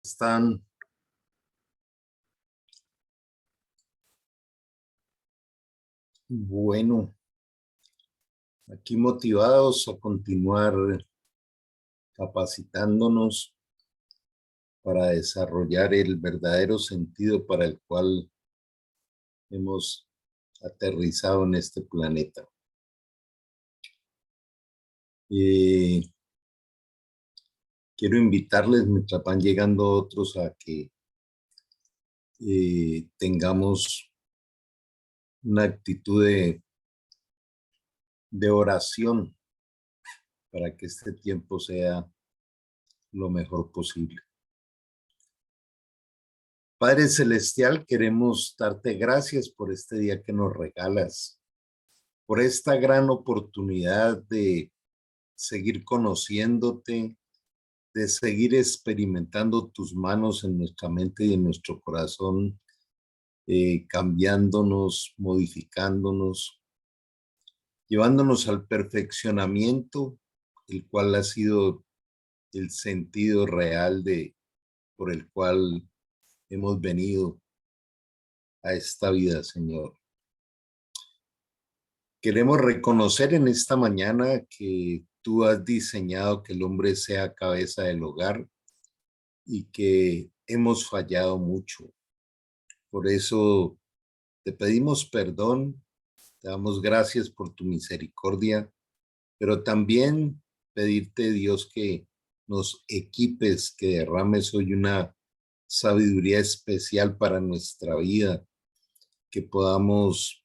Están bueno, aquí motivados a continuar capacitándonos para desarrollar el verdadero sentido para el cual hemos aterrizado en este planeta. Quiero invitarles, mientras van llegando otros, a que tengamos una actitud de oración para que este tiempo sea lo mejor posible. Padre Celestial, queremos darte gracias por este día que nos regalas, por esta gran oportunidad de seguir conociéndote, de seguir experimentando tus manos en nuestra mente y en nuestro corazón, cambiándonos, modificándonos, llevándonos al perfeccionamiento, el cual ha sido el sentido real por el cual hemos venido a esta vida, Señor. Queremos reconocer en esta mañana que tú has diseñado que el hombre sea cabeza del hogar y que hemos fallado mucho. Por eso te pedimos perdón, te damos gracias por tu misericordia, pero también pedirte, Dios, que nos equipes, que derrames hoy una sabiduría especial para nuestra vida, que podamos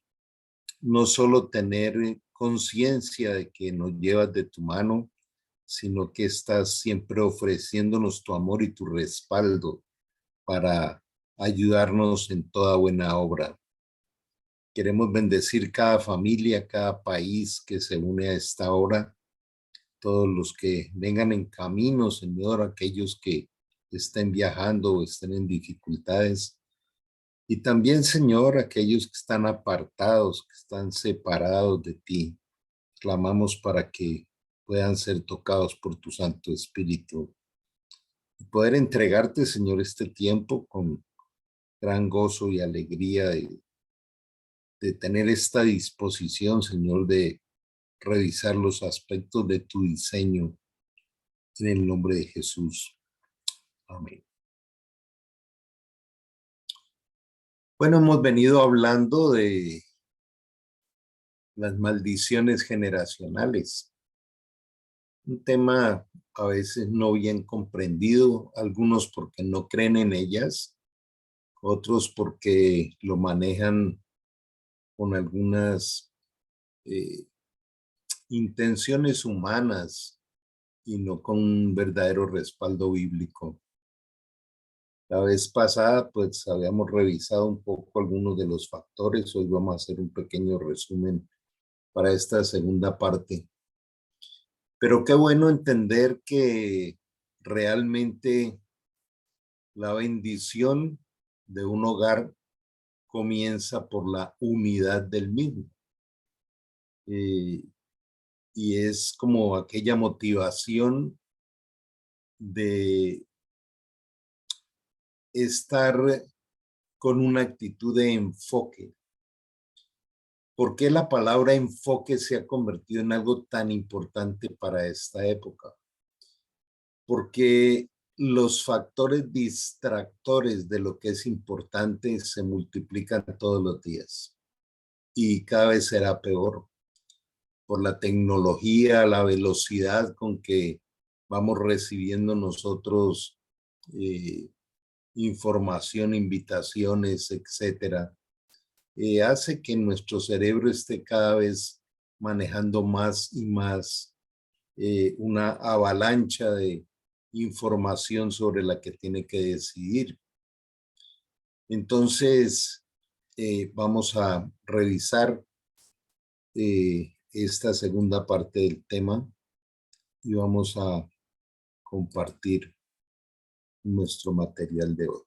no solo tener conciencia de que nos llevas de tu mano, sino que estás siempre ofreciéndonos tu amor y tu respaldo para ayudarnos en toda buena obra. Queremos bendecir cada familia, cada país que se une a esta hora, todos los que vengan en camino, Señor, aquellos que estén viajando o estén en dificultades. Y también, Señor, aquellos que están apartados, que están separados de ti, clamamos para que puedan ser tocados por tu Santo Espíritu y poder entregarte, Señor, este tiempo con gran gozo y alegría de tener esta disposición, Señor, de revisar los aspectos de tu diseño en el nombre de Jesús. Amén. Bueno, hemos venido hablando de las maldiciones generacionales. Un tema a veces no bien comprendido, algunos porque no creen en ellas, otros porque lo manejan con algunas intenciones humanas y no con un verdadero respaldo bíblico. La vez pasada, pues habíamos revisado un poco algunos de los factores. Hoy vamos a hacer un pequeño resumen para esta segunda parte. Pero qué bueno entender que realmente la bendición de un hogar comienza por la unidad del mismo. Y es como aquella motivación de estar con una actitud de enfoque. ¿Por qué la palabra enfoque se ha convertido en algo tan importante para esta época? Porque los factores distractores de lo que es importante se multiplican todos los días y cada vez será peor por la tecnología, la velocidad con que vamos recibiendo nosotros información, invitaciones, etcétera, hace que nuestro cerebro esté cada vez manejando más y más una avalancha de información sobre la que tiene que decidir. Entonces, vamos a revisar esta segunda parte del tema y vamos a compartir nuestro material de hoy.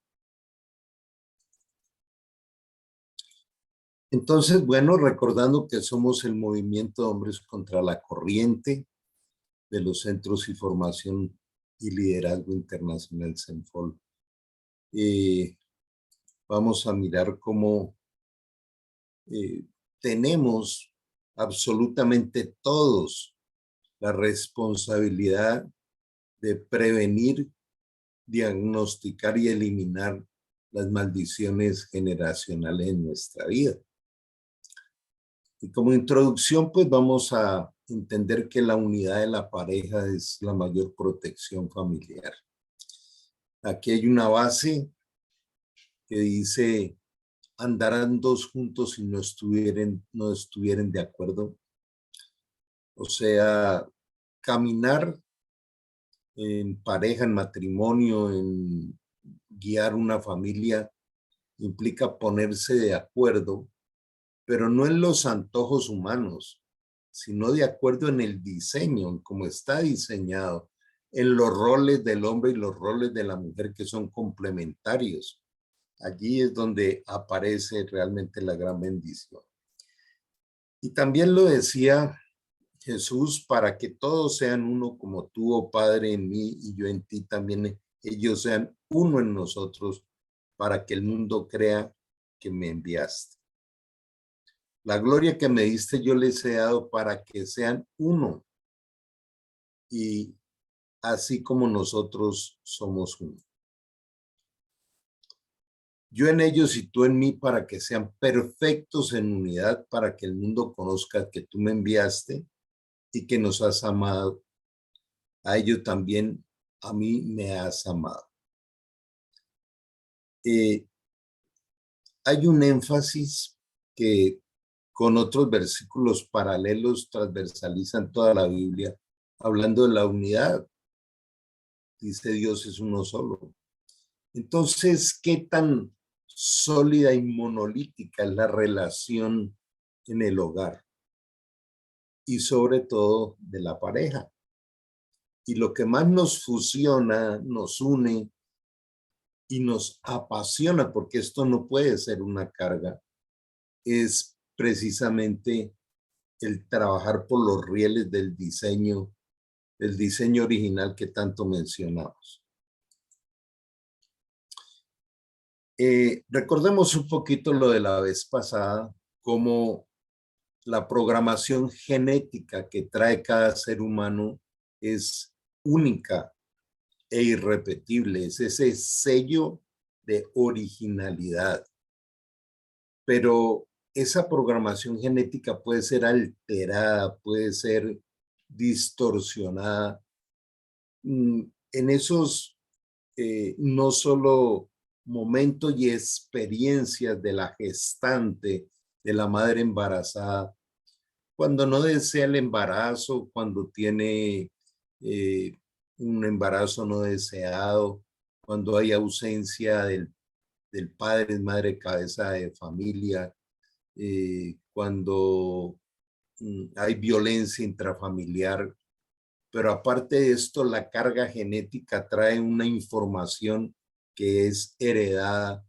Entonces, bueno, recordando que somos el movimiento de hombres contra la corriente de los Centros y Formación y Liderazgo Internacional CENFOL eh, vamos a mirar cómo eh, tenemos absolutamente todos la responsabilidad de prevenir, diagnosticar y eliminar las maldiciones generacionales en nuestra vida. Y como introducción, pues vamos a entender que la unidad de la pareja es la mayor protección familiar. Aquí hay una base que dice: andarán dos juntos si no estuvieran de acuerdo. O sea, caminar en pareja, en matrimonio, en guiar una familia, implica ponerse de acuerdo, pero no en los antojos humanos, sino de acuerdo en el diseño, en cómo está diseñado, en los roles del hombre y los roles de la mujer, que son complementarios. Allí es donde aparece realmente la gran bendición. Y también lo decía Jesús: para que todos sean uno, como tú, oh Padre, en mí y yo en ti, también ellos sean uno en nosotros, para que el mundo crea que me enviaste. La gloria que me diste yo les he dado, para que sean uno, y así como nosotros somos uno. Yo en ellos y tú en mí, para que sean perfectos en unidad, para que el mundo conozca que tú me enviaste y que nos has amado. A ellos también, a mí me has amado. Hay un énfasis que con otros versículos paralelos transversalizan toda la Biblia, hablando de la unidad. Dice: Dios es uno solo. Entonces, ¿qué tan sólida y monolítica es la relación en el hogar? Y sobre todo de la pareja. Y lo que más nos fusiona, nos une y nos apasiona, porque esto no puede ser una carga, es precisamente el trabajar por los rieles del diseño, el diseño original que tanto mencionamos. Recordemos un poquito lo de la vez pasada, cómo la programación genética que trae cada ser humano es única e irrepetible, es ese sello de originalidad. Pero esa programación genética puede ser alterada, puede ser distorsionada. En esos no solo momentos y experiencias de la gestante, de la madre embarazada, cuando no desea el embarazo, cuando tiene eh, un embarazo no deseado, cuando hay ausencia del padre, madre, cabeza de familia, cuando hay violencia intrafamiliar. Pero aparte de esto, la carga genética trae una información que es heredada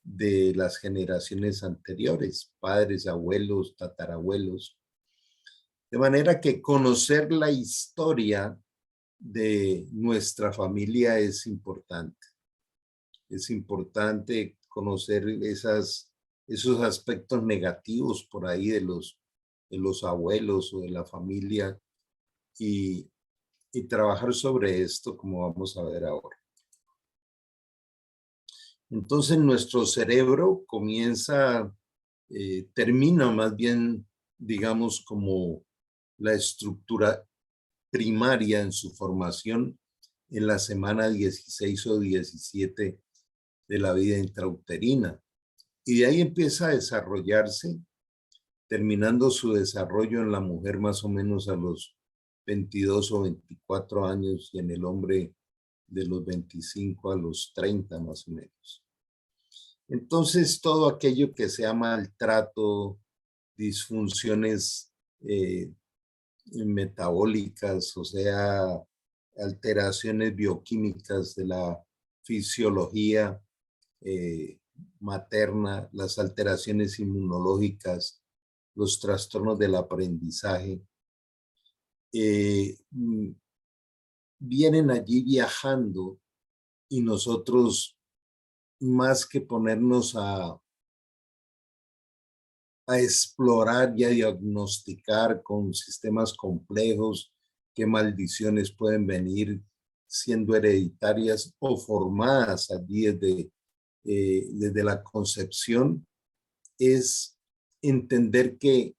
de las generaciones anteriores, padres, abuelos, tatarabuelos. De manera que conocer la historia de nuestra familia es importante. Es importante conocer esos aspectos negativos por ahí de los abuelos o de la familia, y trabajar sobre esto, como vamos a ver ahora. Entonces nuestro cerebro termina más bien, digamos, como la estructura primaria en su formación en la semana 16 o 17 de la vida intrauterina. Y de ahí empieza a desarrollarse, terminando su desarrollo en la mujer más o menos a los 22 o 24 años, y en el hombre de los 25 a los 30 más o menos. Entonces, todo aquello que sea maltrato, disfunciones metabólicas, o sea, alteraciones bioquímicas de la fisiología materna, las alteraciones inmunológicas, los trastornos del aprendizaje, vienen allí viajando, y nosotros más que ponernos a explorar y a diagnosticar con sistemas complejos qué maldiciones pueden venir siendo hereditarias o formadas allí desde la concepción, es entender que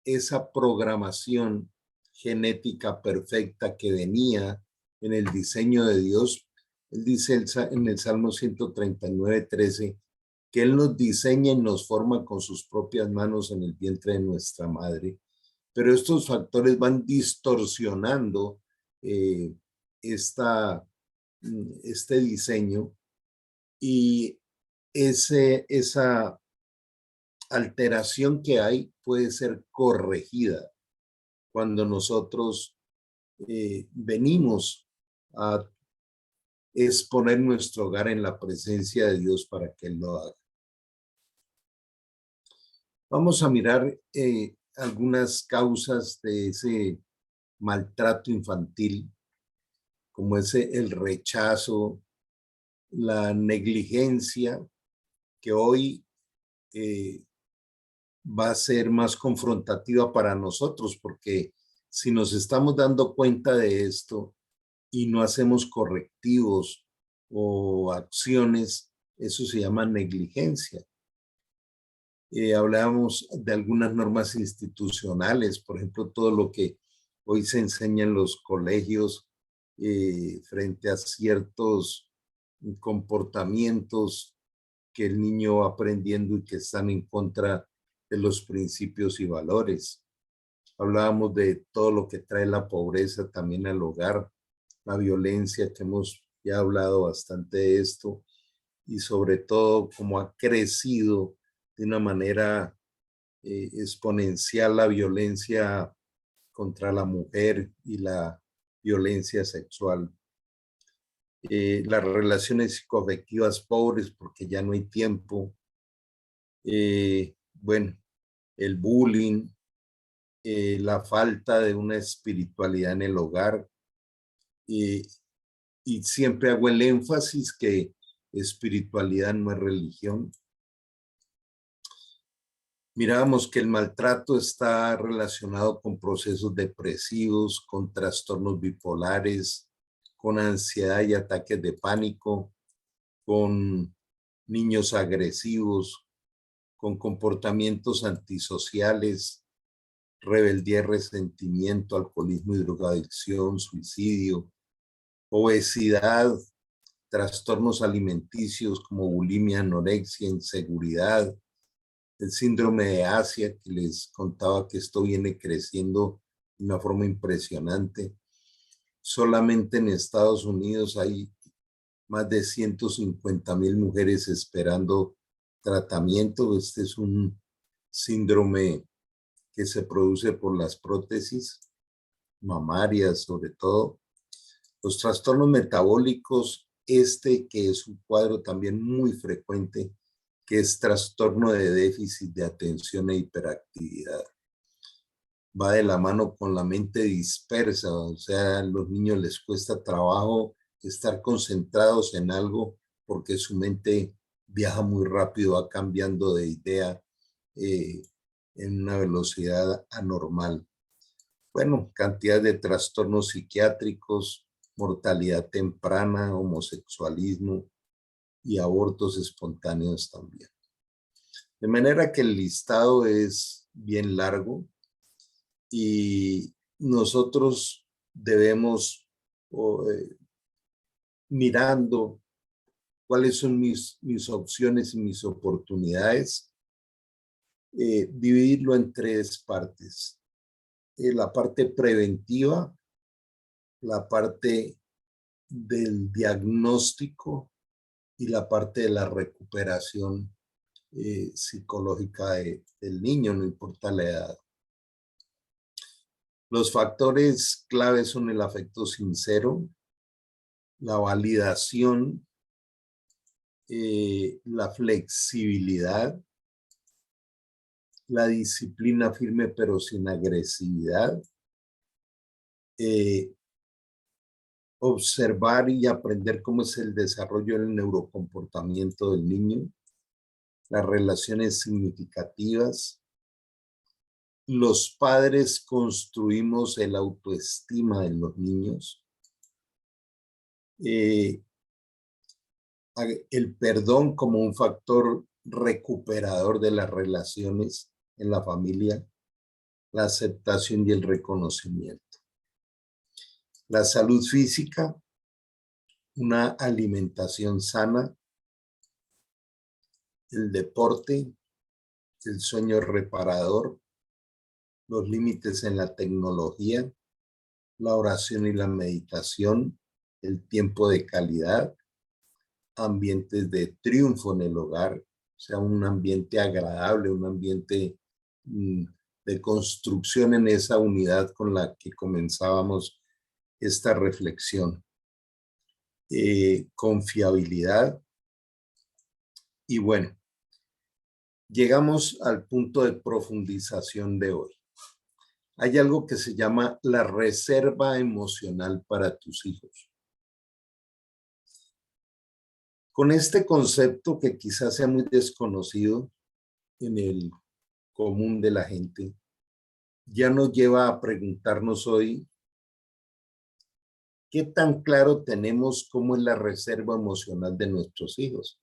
esa programación genética perfecta que venía en el diseño de Dios, él dice en el Salmo 139:13, que Él nos diseña y nos forma con sus propias manos en el vientre de nuestra madre. Pero estos factores van distorsionando eh, esta, este diseño, y esa alteración que hay puede ser corregida cuando nosotros venimos a exponer nuestro hogar en la presencia de Dios para que Él lo haga. Vamos a mirar algunas causas de ese maltrato infantil, como el rechazo, la negligencia, que hoy eh, va a ser más confrontativa para nosotros, porque si nos estamos dando cuenta de esto y no hacemos correctivos o acciones, eso se llama negligencia. Hablábamos de algunas normas institucionales, por ejemplo, todo lo que hoy se enseña en los colegios frente a ciertos comportamientos que el niño va aprendiendo y que están en contra de los principios y valores. Hablábamos de todo lo que trae la pobreza también al hogar, la violencia, que hemos ya hablado bastante de esto, y sobre todo cómo ha crecido de una manera exponencial la violencia contra la mujer y la violencia sexual. Las relaciones psicoafectivas pobres porque ya no hay tiempo. Bueno, el bullying, la falta de una espiritualidad en el hogar. Y siempre hago el énfasis que espiritualidad no es religión. Mirábamos que el maltrato está relacionado con procesos depresivos, con trastornos bipolares, con ansiedad y ataques de pánico, con niños agresivos, con comportamientos antisociales, rebeldía y resentimiento, alcoholismo y drogadicción, suicidio, obesidad, trastornos alimenticios como bulimia, anorexia, inseguridad, el síndrome de Asia, que les contaba que esto viene creciendo de una forma impresionante. Solamente en Estados Unidos hay más de 150,000 mujeres esperando tratamiento. Este es un síndrome que se produce por las prótesis mamarias, sobre todo. Los trastornos metabólicos, que es un cuadro también muy frecuente, que es trastorno de déficit de atención e hiperactividad. Va de la mano con la mente dispersa, o sea, a los niños les cuesta trabajo estar concentrados en algo porque su mente viaja muy rápido, va cambiando de idea en una velocidad anormal. Bueno, cantidad de trastornos psiquiátricos, mortalidad temprana, homosexualismo y abortos espontáneos también. De manera que el listado es bien largo y nosotros debemos, mirando cuáles son mis opciones y mis oportunidades, dividirlo en tres partes. La parte preventiva, la parte del diagnóstico y la parte de la recuperación psicológica del niño, no importa la edad. Los factores claves son el afecto sincero, la validación, la flexibilidad, la disciplina firme pero sin agresividad, observar y aprender cómo es el desarrollo del neurocomportamiento del niño, las relaciones significativas. Los padres construimos el autoestima de los niños. El perdón como un factor recuperador de las relaciones en la familia, la aceptación y el reconocimiento. La salud física, una alimentación sana, el deporte, el sueño reparador, los límites en la tecnología, la oración y la meditación, el tiempo de calidad, ambientes de triunfo en el hogar, o sea, un ambiente agradable, un ambiente de construcción en esa unidad con la que comenzábamos esta reflexión. Confiabilidad. Y bueno, llegamos al punto de profundización de hoy. Hay algo que se llama la reserva emocional para tus hijos. Con este concepto que quizás sea muy desconocido en el común de la gente, ya nos lleva a preguntarnos hoy qué tan claro tenemos cómo es la reserva emocional de nuestros hijos.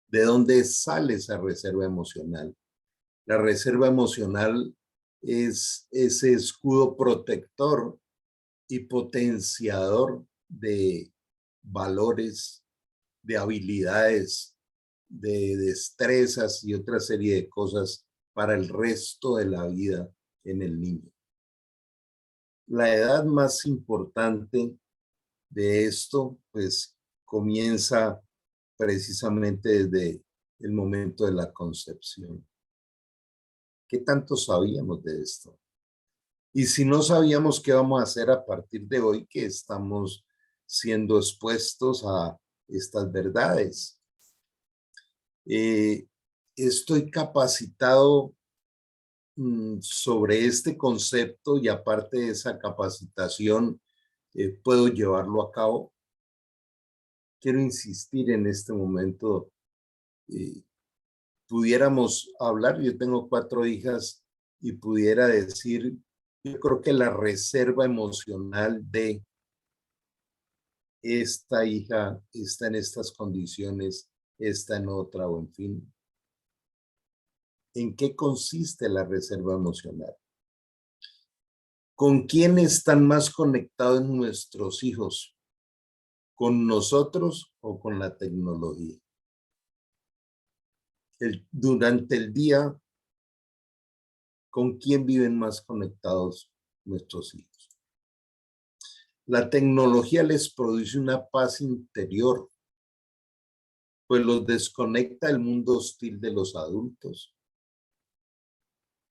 ¿De dónde sale esa reserva emocional? La reserva emocional es ese escudo protector y potenciador de valores, de habilidades, de destrezas y otra serie de cosas para el resto de la vida en el niño. La edad más importante de esto, pues, comienza precisamente desde el momento de la concepción. ¿Qué tanto sabíamos de esto? Y si no sabíamos qué vamos a hacer a partir de hoy que estamos siendo expuestos a estas verdades. Estoy capacitado sobre este concepto y aparte de esa capacitación, puedo llevarlo a cabo. Quiero insistir en este momento, pudiéramos hablar, yo tengo 4 hijas y pudiera decir, yo creo que la reserva emocional de esta hija está en estas condiciones, está en otra o en fin. ¿En qué consiste la reserva emocional? ¿Con quién están más conectados nuestros hijos? ¿Con nosotros o con la tecnología? Durante el día, ¿con quién viven más conectados nuestros hijos? La tecnología les produce una paz interior, pues los desconecta del mundo hostil de los adultos.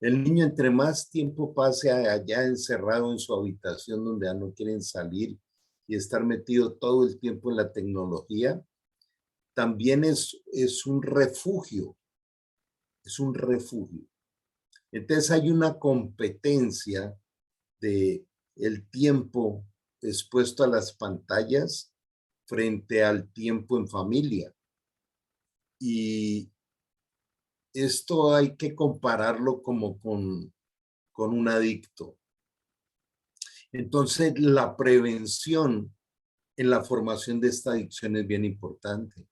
El niño, entre más tiempo pase allá encerrado en su habitación donde ya no quieren salir y estar metido todo el tiempo en la tecnología, también es un refugio, es un refugio. Entonces hay una competencia de el tiempo expuesto a las pantallas frente al tiempo en familia. Y esto hay que compararlo como con un adicto. Entonces, la prevención en la formación de esta adicción es bien importante.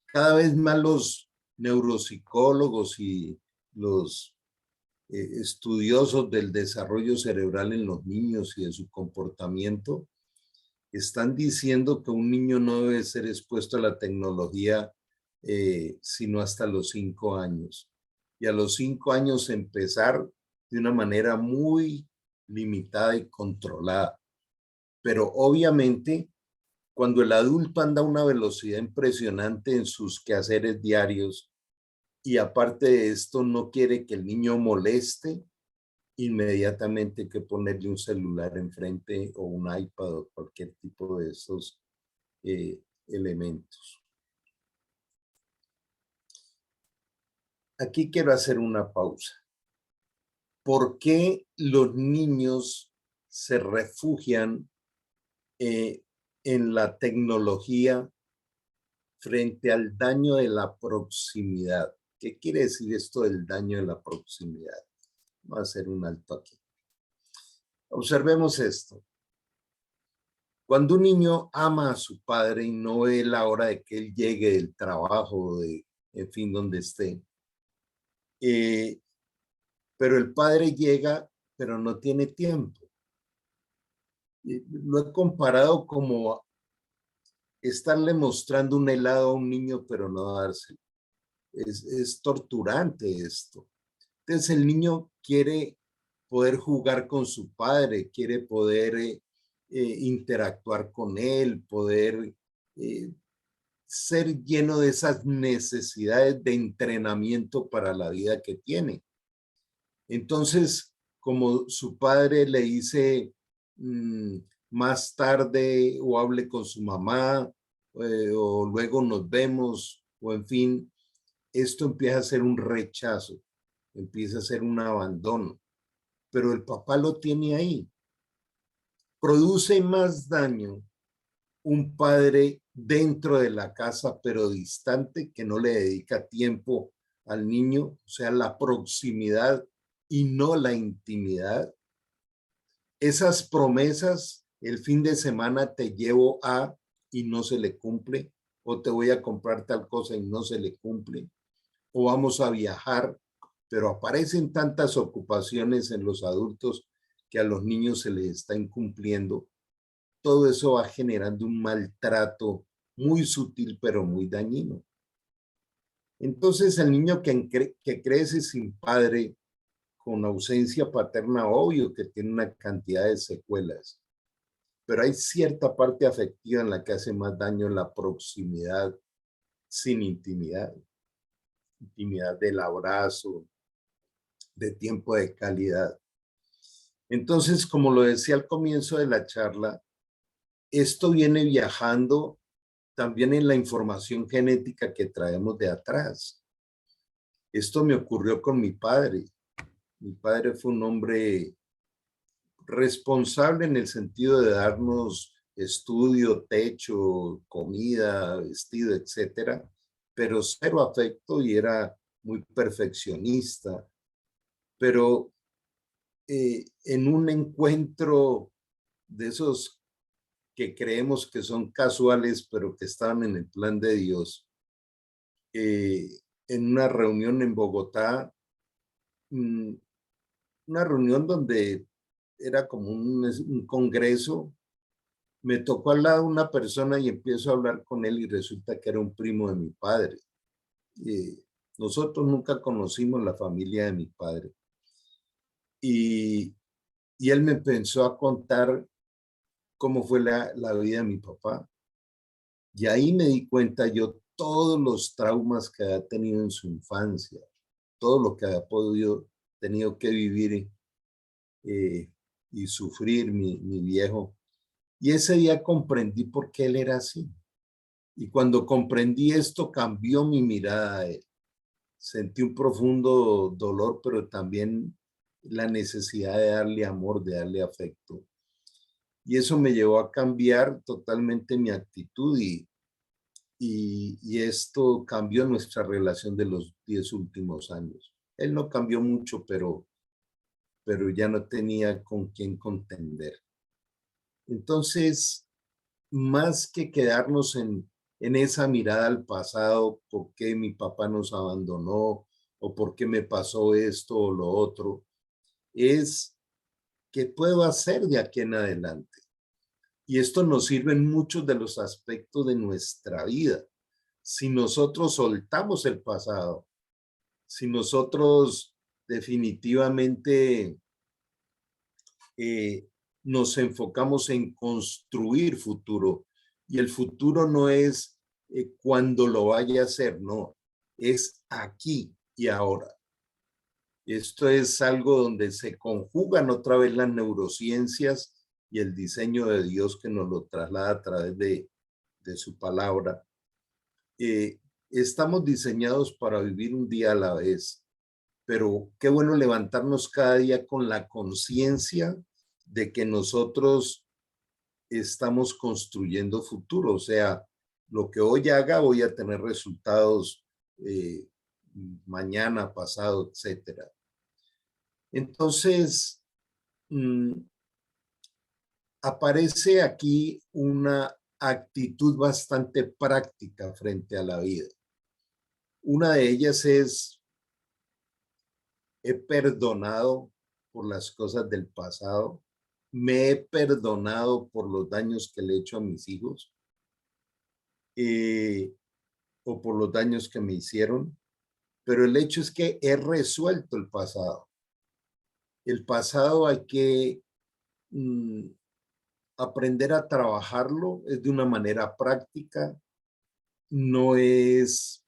Cada vez más los neuropsicólogos y los estudiosos del desarrollo cerebral en los niños y de su comportamiento están diciendo que un niño no debe ser expuesto a la tecnología sino hasta los 5 años. Y a los 5 años empezar de una manera muy limitada y controlada. Pero obviamente, cuando el adulto anda a una velocidad impresionante en sus quehaceres diarios y aparte de esto no quiere que el niño moleste, inmediatamente hay que ponerle un celular enfrente o un iPad o cualquier tipo de esos elementos. Aquí quiero hacer una pausa. ¿Por qué los niños se refugian en la tecnología frente al daño de la proximidad. ¿Qué quiere decir esto del daño de la proximidad? Voy a hacer un alto aquí. Observemos esto. Cuando un niño ama a su padre y no ve la hora de que él llegue del trabajo, en fin, donde esté, pero el padre llega, pero no tiene tiempo. Lo he comparado como estarle mostrando un helado a un niño, pero no dárselo. Es torturante esto. Entonces el niño quiere poder jugar con su padre, quiere poder interactuar con él, poder eh, ser lleno de esas necesidades de entrenamiento para la vida que tiene. Entonces, como su padre le dice más tarde o hable con su mamá o luego nos vemos o en fin, esto empieza a ser un rechazo, empieza a ser un abandono, pero el papá lo tiene ahí. Produce más daño un padre dentro de la casa, pero distante, que no le dedica tiempo al niño, o sea, la proximidad y no la intimidad. Esas promesas, el fin de semana te llevo a y no se le cumple, o te voy a comprar tal cosa y no se le cumple, o vamos a viajar, pero aparecen tantas ocupaciones en los adultos que a los niños se les está incumpliendo. Todo eso va generando un maltrato muy sutil, pero muy dañino. Entonces, el niño que crece sin padre, con ausencia paterna, obvio que tiene una cantidad de secuelas, pero hay cierta parte afectiva en la que hace más daño la proximidad sin intimidad, intimidad del abrazo, de tiempo de calidad. Entonces, como lo decía al comienzo de la charla, esto viene viajando también en la información genética que traemos de atrás. Esto me ocurrió con mi padre. Mi padre fue un hombre responsable en el sentido de darnos estudio, techo, comida, vestido, etcétera, pero cero afecto y era muy perfeccionista. Pero en un encuentro de esos que creemos que son casuales, pero que estaban en el plan de Dios, en una reunión en Bogotá, una reunión donde era como un congreso, me tocó al lado una persona y empiezo a hablar con él y resulta que era un primo de mi padre. Eh, Nosotros nunca conocimos la familia de mi padre. Y, y él me empezó a contar cómo fue la vida de mi papá. Y ahí me di cuenta yo todos los traumas que había tenido en su infancia, todo lo que había tenido que vivir eh, y sufrir mi viejo. Y ese día comprendí por qué él era así. Y cuando comprendí esto, cambió mi mirada a él. Sentí un profundo dolor, pero también la necesidad de darle amor, de darle afecto. Y eso me llevó a cambiar totalmente mi actitud y esto cambió nuestra relación de los 10 últimos años. Él no cambió mucho, pero ya no tenía con quién contender. Entonces, más que quedarnos en esa mirada al pasado, por qué mi papá nos abandonó o por qué me pasó esto o lo otro, es qué puedo hacer de aquí en adelante. Y esto nos sirve en muchos de los aspectos de nuestra vida. Si nosotros soltamos el pasado, si nosotros definitivamente eh, nos enfocamos en construir futuro, y el futuro no es cuando lo vaya a hacer, no, es aquí y ahora. Esto es algo donde se conjugan otra vez las neurociencias y el diseño de Dios que nos lo traslada a través de su palabra. Estamos diseñados para vivir un día a la vez, pero qué bueno levantarnos cada día con la conciencia de que nosotros estamos construyendo futuro. O sea, lo que hoy haga voy a tener resultados eh, mañana, pasado, etcétera. Entonces, mm, aparece aquí una actitud bastante práctica frente a la vida. Una de ellas es, he perdonado por las cosas del pasado, me he perdonado por los daños que le he hecho a mis hijos eh, o por los daños que me hicieron, pero el hecho es que he resuelto el pasado. El pasado hay que mm, aprender a trabajarlo, es de una manera práctica, no es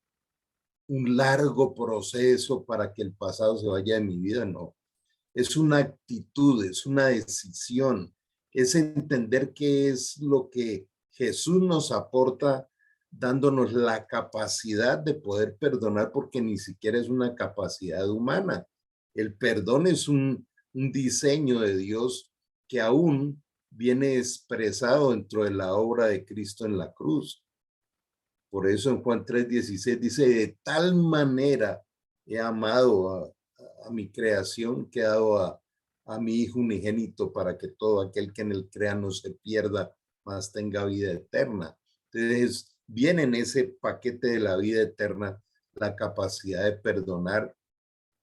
un largo proceso para que el pasado se vaya de mi vida, no. Es una actitud, es una decisión, es entender qué es lo que Jesús nos aporta, dándonos la capacidad de poder perdonar, porque ni siquiera es una capacidad humana. El perdón es un diseño de Dios que aún viene expresado dentro de la obra de Cristo en la cruz. Por eso en Juan 3:16 dice, de tal manera he amado a mi creación que he dado a mi Hijo unigénito para que todo aquel que en él crea no se pierda, mas tenga vida eterna. Entonces, viene en ese paquete de la vida eterna la capacidad de perdonar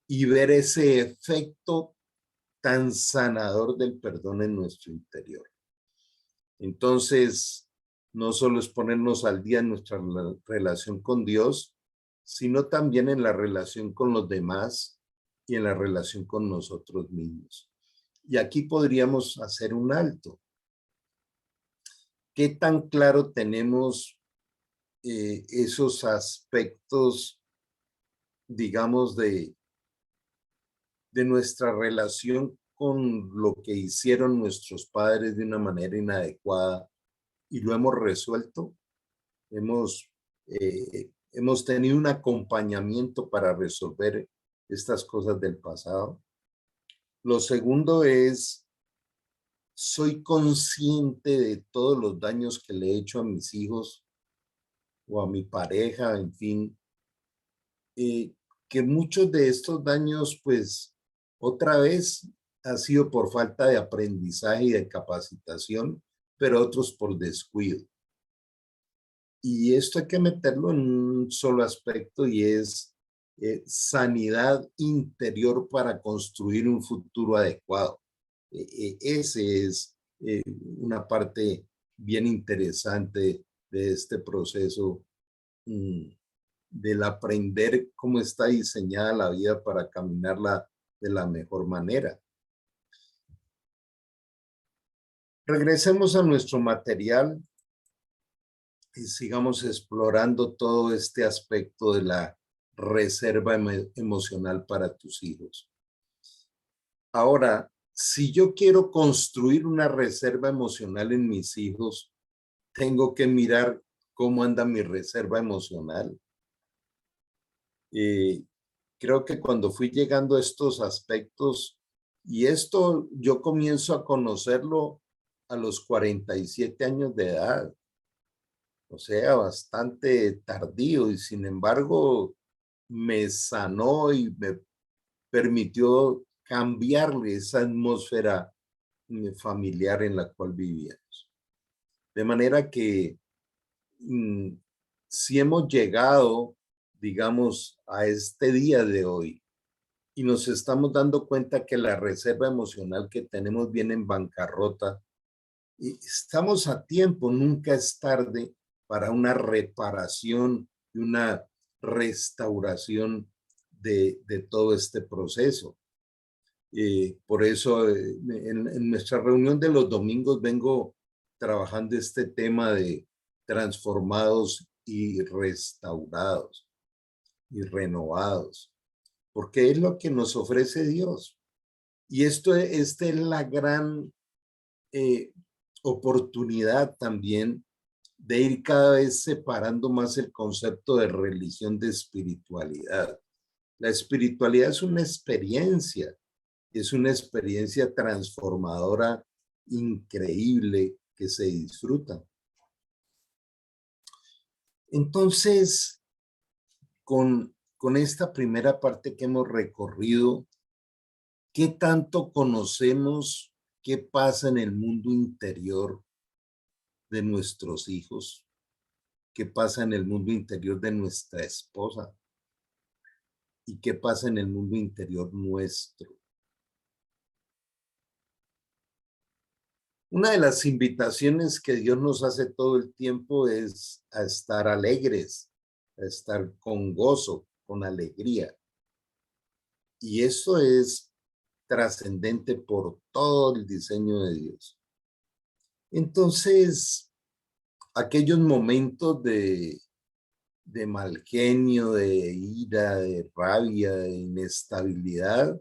y ver ese efecto tan sanador del perdón en nuestro interior. Entonces, no solo es ponernos al día en nuestra relación con Dios, sino también en la relación con los demás y en la relación con nosotros mismos. Y aquí podríamos hacer un alto. ¿Qué tan claro tenemos esos aspectos, digamos, de nuestra relación con lo que hicieron nuestros padres de una manera inadecuada y lo hemos resuelto? Hemos tenido un acompañamiento para resolver estas cosas del pasado. Lo segundo es, soy consciente de todos los daños que le he hecho a mis hijos o a mi pareja, en fin, que muchos de estos daños, pues, otra vez ha sido por falta de aprendizaje y de capacitación, pero otros por descuido. Y esto hay que meterlo en un solo aspecto y es sanidad interior para construir un futuro adecuado. Ese es una parte bien interesante de este proceso mm, del aprender cómo está diseñada la vida para caminarla de la mejor manera. Regresemos a nuestro material y sigamos explorando todo este aspecto de la reserva emocional para tus hijos. Ahora, si yo quiero construir una reserva emocional en mis hijos, tengo que mirar cómo anda mi reserva emocional. Creo que cuando fui llegando a estos aspectos, y esto yo comienzo a conocerlo a los 47 años de edad, o sea, bastante tardío, y sin embargo me sanó y me permitió cambiarle esa atmósfera familiar en la cual vivíamos. De manera que si hemos llegado, digamos, a este día de hoy y nos estamos dando cuenta que la reserva emocional que tenemos viene en bancarrota, y estamos a tiempo, nunca es tarde para una reparación y una restauración de todo este proceso. Por eso en nuestra reunión de los domingos vengo trabajando este tema de transformados y restaurados y renovados, porque es lo que nos ofrece Dios. Y esta es la gran eh, oportunidad también de ir cada vez separando más el concepto de religión de espiritualidad. La espiritualidad es una experiencia transformadora increíble que se disfrutan. Entonces, con esta primera parte que hemos recorrido, ¿qué tanto conocemos qué pasa en el mundo interior de nuestros hijos? ¿Qué pasa en el mundo interior de nuestra esposa? ¿Y qué pasa en el mundo interior nuestro? Una de las invitaciones que Dios nos hace todo el tiempo es a estar alegres, a estar con gozo, con alegría. Y eso es trascendente por todo el diseño de Dios. Entonces, aquellos momentos de mal genio, de ira, de rabia, de inestabilidad,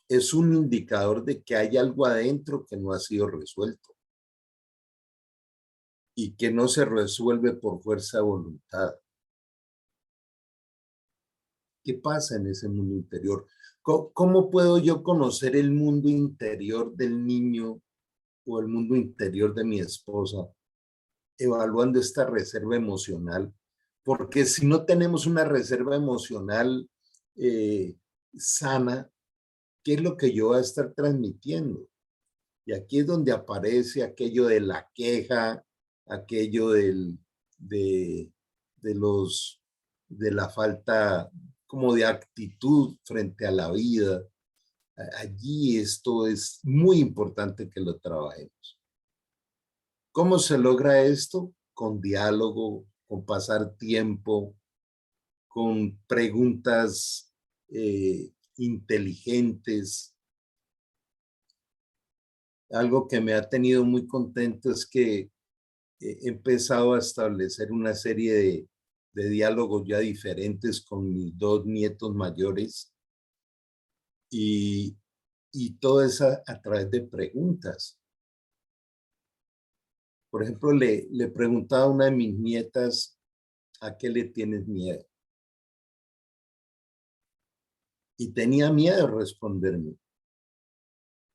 es un indicador de que hay algo adentro que no ha sido resuelto y que no se resuelve por fuerza de voluntad. ¿Qué pasa en ese mundo interior? ¿Cómo puedo yo conocer el mundo interior del niño o el mundo interior de mi esposa? Evaluando esta reserva emocional, porque si no tenemos una reserva emocional sana, ¿qué es lo que yo voy a estar transmitiendo? Y aquí es donde aparece aquello de la queja, aquello de, de los, de la falta como de actitud frente a la vida. Allí esto es muy importante que lo trabajemos. ¿Cómo se logra esto? Con diálogo, con pasar tiempo, con preguntas inteligentes. Algo que me ha tenido muy contento es que he empezado a establecer una serie de diálogos ya diferentes con mis dos nietos mayores y, y todo eso a través de preguntas. Por ejemplo, le preguntaba a una de mis nietas, ¿a qué le tienes miedo? Y tenía miedo de responderme.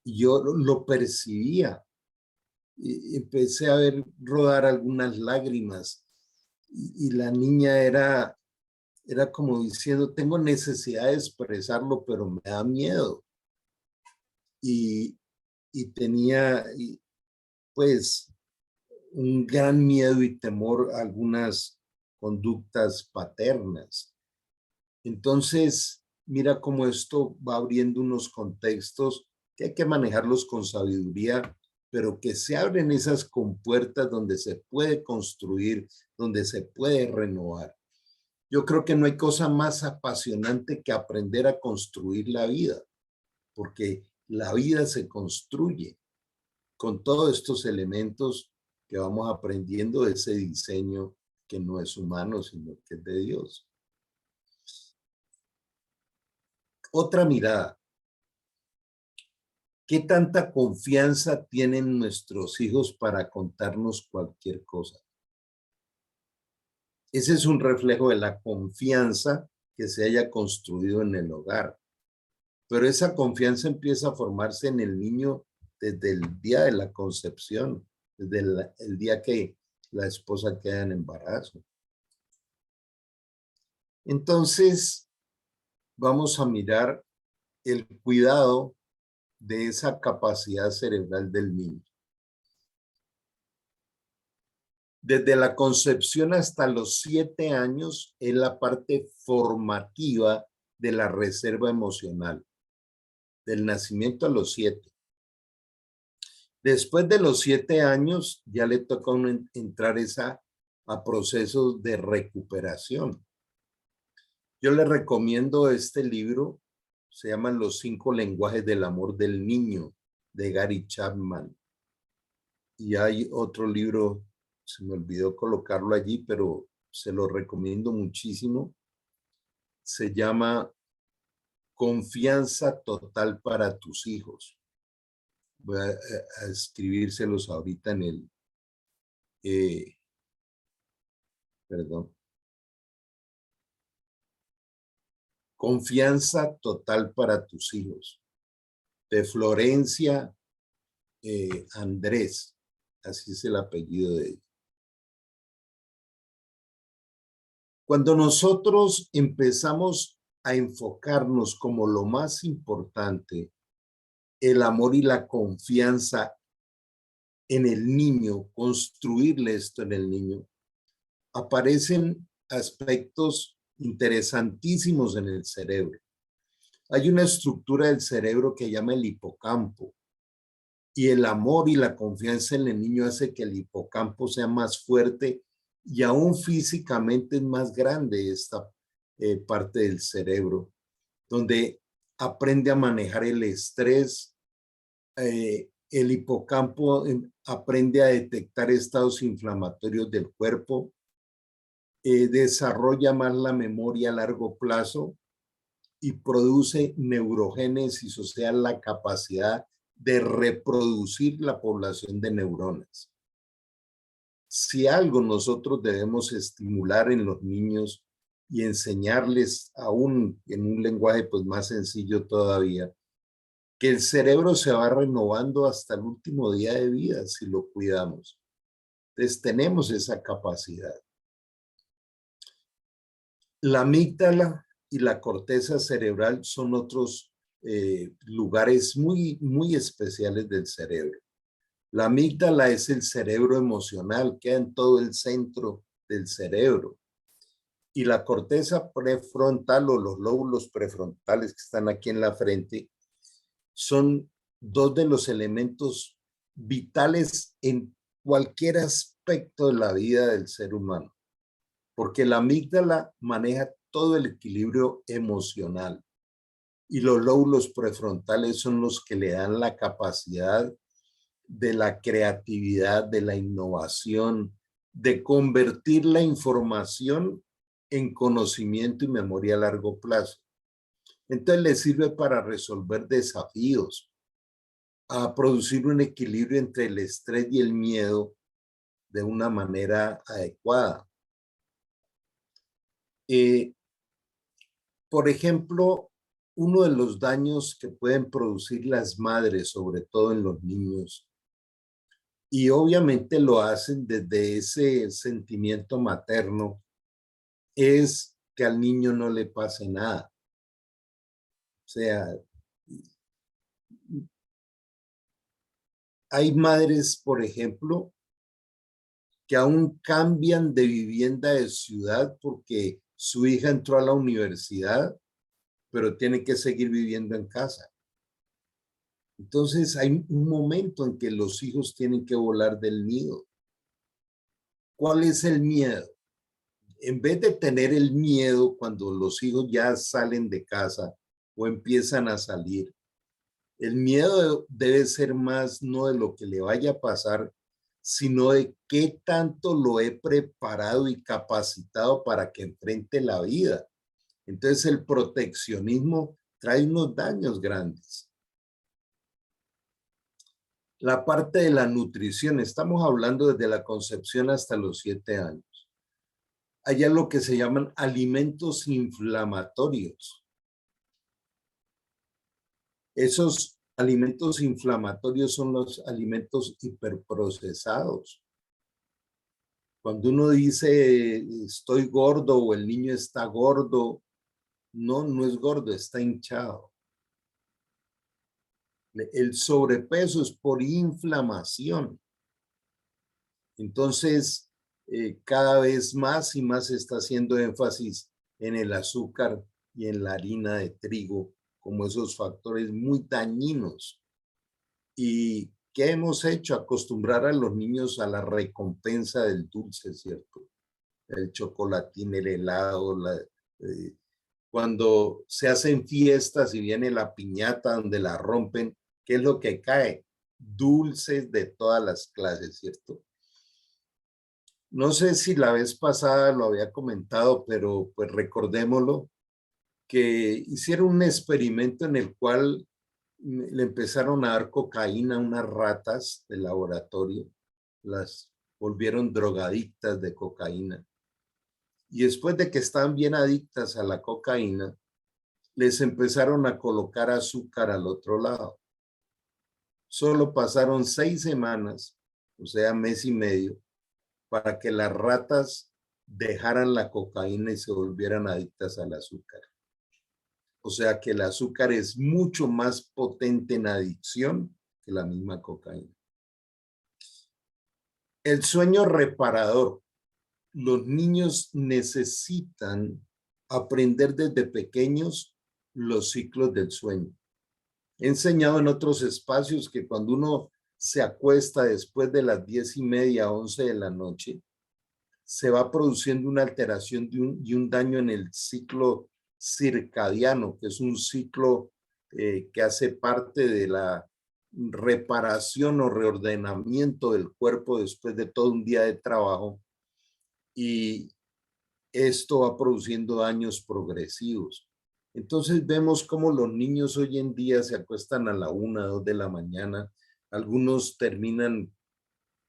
Y yo lo percibía. Y empecé a ver rodar algunas lágrimas. Y la niña era como diciendo, tengo necesidad de expresarlo, pero me da miedo. Y, y tenía, pues, un gran miedo y temor a algunas conductas paternas. Entonces, mira cómo esto va abriendo unos contextos que hay que manejarlos con sabiduría, pero que se abren esas compuertas donde se puede construir, donde se puede renovar. Yo creo que no hay cosa más apasionante que aprender a construir la vida, porque la vida se construye con todos estos elementos que vamos aprendiendo de ese diseño que no es humano, sino que es de Dios. Otra mirada. ¿Qué tanta confianza tienen nuestros hijos para contarnos cualquier cosa? Ese es un reflejo de la confianza que se haya construido en el hogar. Pero esa confianza empieza a formarse en el niño desde el día de la concepción, desde el día que la esposa queda en embarazo. Entonces, vamos a mirar el cuidado de esa capacidad cerebral del niño. Desde la concepción hasta los 7 años es la parte formativa de la reserva emocional, del nacimiento a los 7. Después de los 7 años ya le toca a uno entrar a procesos de recuperación. Yo le recomiendo este libro, se llama Los 5 lenguajes del amor del niño, de Gary Chapman. Y hay otro libro, se me olvidó colocarlo allí, pero se lo recomiendo muchísimo. Se llama Confianza total para tus hijos. Voy a escribírselos ahorita en el, perdón. Confianza total para tus hijos. De Florencia Andrés. así es el apellido de ella. Cuando nosotros empezamos a enfocarnos como lo más importante, el amor y la confianza en el niño, construirle esto en el niño, aparecen aspectos interesantísimos en el cerebro. Hay una estructura del cerebro que llama el hipocampo, y el amor y la confianza en el niño hace que el hipocampo sea más fuerte y aún físicamente es más grande esta parte del cerebro, donde aprende a manejar el estrés. El hipocampo aprende a detectar estados inflamatorios del cuerpo, desarrolla más la memoria a largo plazo y produce neurogénesis, o sea, la capacidad de reproducir la población de neuronas. Si algo nosotros debemos estimular en los niños y enseñarles aún en un lenguaje pues más sencillo todavía, que el cerebro se va renovando hasta el último día de vida si lo cuidamos. Entonces tenemos esa capacidad. La amígdala y la corteza cerebral son otros lugares muy especiales del cerebro. La amígdala es el cerebro emocional, queda en todo el centro del cerebro. Y la corteza prefrontal o los lóbulos prefrontales que están aquí en la frente son dos de los elementos vitales en cualquier aspecto de la vida del ser humano, porque la amígdala maneja todo el equilibrio emocional y los lóbulos prefrontales son los que le dan la capacidad de la creatividad, de la innovación, de convertir la información en conocimiento y memoria a largo plazo. Entonces le sirve para resolver desafíos, a producir un equilibrio entre el estrés y el miedo de una manera adecuada. Por ejemplo, uno de los daños que pueden producir las madres, sobre todo en los niños, y obviamente lo hacen desde ese sentimiento materno, es que al niño no le pase nada. O sea, hay madres, por ejemplo, que aún cambian de vivienda de ciudad porque su hija entró a la universidad, pero tiene que seguir viviendo en casa. Entonces hay un momento en que los hijos tienen que volar del nido. ¿Cuál es el miedo? En vez de tener el miedo cuando los hijos ya salen de casa o empiezan a salir, el miedo debe ser más no de lo que le vaya a pasar, sino de qué tanto lo he preparado y capacitado para que enfrente la vida. Entonces el proteccionismo trae unos daños grandes. La parte de la nutrición, estamos hablando desde la concepción hasta los 7 años. Hay algo que se llaman alimentos inflamatorios. Esos alimentos inflamatorios son los alimentos hiperprocesados. Cuando uno dice estoy gordo o el niño está gordo, no es gordo, está hinchado. El sobrepeso es por inflamación. Entonces, cada vez más y más se está haciendo énfasis en el azúcar y en la harina de trigo como esos factores muy dañinos. ¿Y qué hemos hecho? Acostumbrar a los niños a la recompensa del dulce, ¿cierto? El chocolatín, el helado, cuando se hacen fiestas y viene la piñata donde la rompen, ¿qué es lo que cae? Dulces de todas las clases, ¿cierto? No sé si la vez pasada lo había comentado, pero pues recordémoslo, que hicieron un experimento en el cual le empezaron a dar cocaína a unas ratas de laboratorio, las volvieron drogadictas de cocaína. Y después de que estaban bien adictas a la cocaína, les empezaron a colocar azúcar al otro lado. Solo pasaron 6 semanas o sea, mes y medio, para que las ratas dejaran la cocaína y se volvieran adictas al azúcar. O sea que el azúcar es mucho más potente en adicción que la misma cocaína. El sueño reparador. Los niños necesitan aprender desde pequeños los ciclos del sueño. He enseñado en otros espacios que cuando uno se acuesta después de las 10:30, 11 de la noche, se va produciendo una alteración y un daño en el ciclo circadiano, que es un ciclo que hace parte de la reparación o reordenamiento del cuerpo después de todo un día de trabajo, y esto va produciendo daños progresivos. Entonces vemos cómo los niños hoy en día se acuestan a la 1, 2 de la mañana, algunos terminan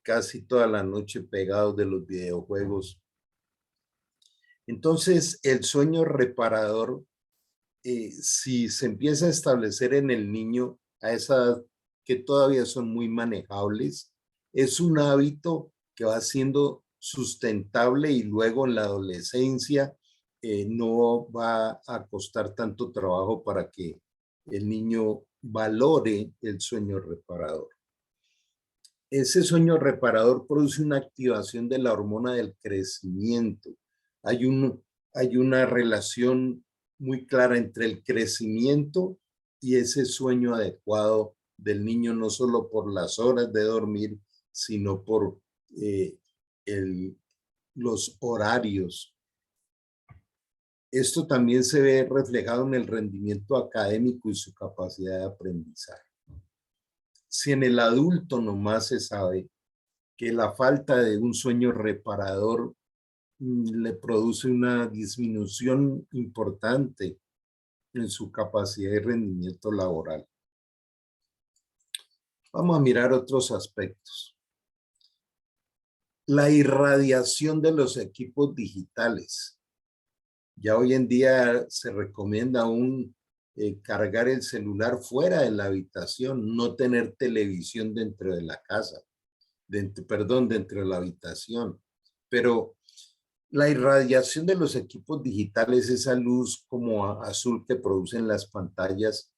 casi toda la noche pegados de los videojuegos. Entonces, el sueño reparador, si se empieza a establecer en el niño a esa edad que todavía son muy manejables, es un hábito que va siendo sustentable y luego en la adolescencia no va a costar tanto trabajo para que el niño valore el sueño reparador. Ese sueño reparador produce una activación de la hormona del crecimiento. Hay, hay una relación muy clara entre el crecimiento y ese sueño adecuado del niño, no solo por las horas de dormir, sino por los horarios. Esto también se ve reflejado en el rendimiento académico y su capacidad de aprendizaje. Si en el adulto nomás se sabe que la falta de un sueño reparador le produce una disminución importante en su capacidad de rendimiento laboral. Vamos a mirar otros aspectos. La irradiación de los equipos digitales. Ya hoy en día se recomienda aún cargar el celular fuera de la habitación, no tener televisión dentro de la casa, dentro de la habitación. Pero la irradiación de los equipos digitales, esa luz como azul que producen las pantallas,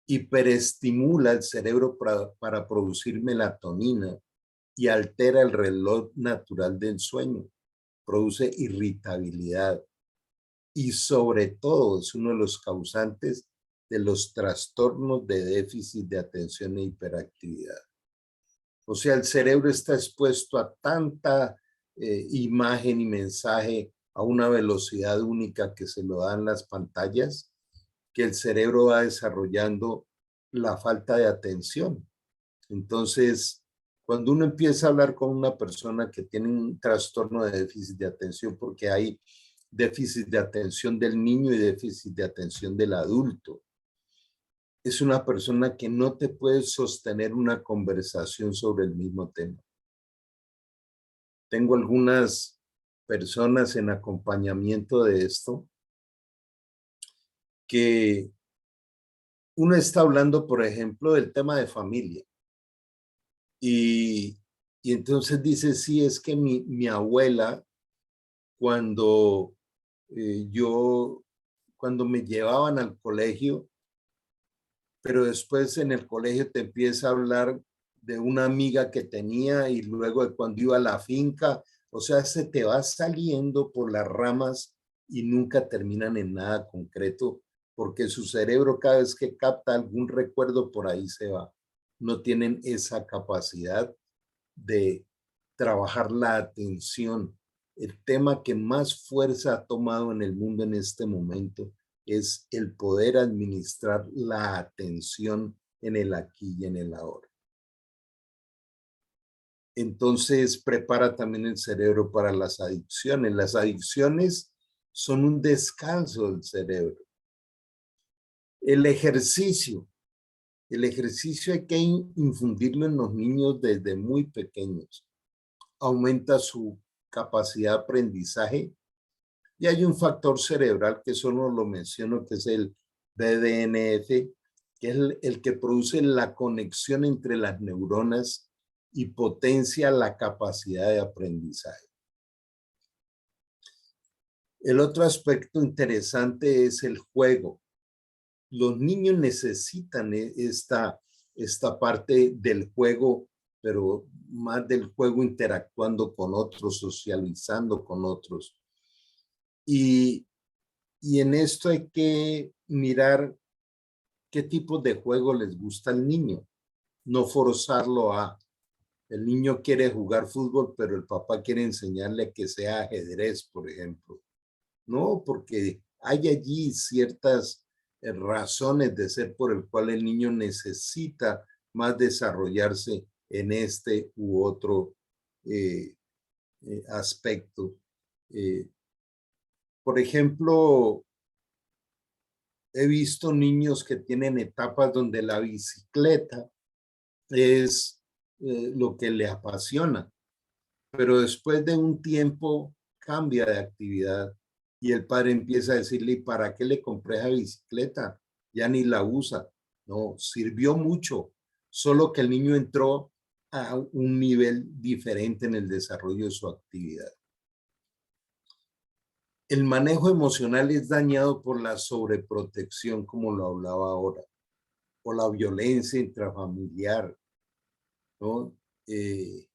hiperestimula el cerebro para producir melatonina y altera el reloj natural del sueño, produce irritabilidad y sobre todo es uno de los causantes de los trastornos de déficit de atención e hiperactividad. O sea, el cerebro está expuesto a tanta imagen y mensaje a una velocidad única que se lo dan las pantallas, que el cerebro va desarrollando la falta de atención. Entonces, cuando uno empieza a hablar con una persona que tiene un trastorno de déficit de atención, porque hay déficit de atención del niño y déficit de atención del adulto, es una persona que no te puede sostener una conversación sobre el mismo tema. Tengo algunas personas en acompañamiento de esto que uno está hablando, por ejemplo, del tema de familia. Y entonces dice, sí, es que mi abuela, cuando cuando me llevaban al colegio, pero después en el colegio te empieza a hablar de una amiga que tenía y luego de cuando iba a la finca, o sea, se te va saliendo por las ramas y nunca terminan en nada concreto, porque su cerebro cada vez que capta algún recuerdo por ahí se va. No tienen esa capacidad de trabajar la atención. El tema que más fuerza ha tomado en el mundo en este momento es el poder administrar la atención en el aquí y en el ahora. Entonces prepara también el cerebro para las adicciones. Las adicciones son un descanso del cerebro. El ejercicio hay que infundirlo en los niños desde muy pequeños. Aumenta su capacidad de aprendizaje y hay un factor cerebral que solo lo menciono, que es el BDNF, que es el que produce la conexión entre las neuronas y potencia la capacidad de aprendizaje. El otro aspecto interesante es el juego. Los niños necesitan esta parte del juego, pero más del juego interactuando con otros, socializando con otros. Y en esto hay que mirar qué tipo de juego les gusta al niño. No forzarlo a, el niño quiere jugar fútbol, pero el papá quiere enseñarle que sea ajedrez, por ejemplo. No, porque hay allí ciertas razones de ser por el cual el niño necesita más desarrollarse en este u otro eh, aspecto. Eh, por ejemplo, he visto niños que tienen etapas donde la bicicleta es lo que le apasiona, pero después de un tiempo cambia de actividad y el padre empieza a decirle, ¿y para qué le compré esa bicicleta? Ya ni la usa. No, sirvió mucho, solo que el niño entró a un nivel diferente en el desarrollo de su actividad. El manejo emocional es dañado por la sobreprotección, como lo hablaba ahora, o la violencia intrafamiliar, ¿no? Eh,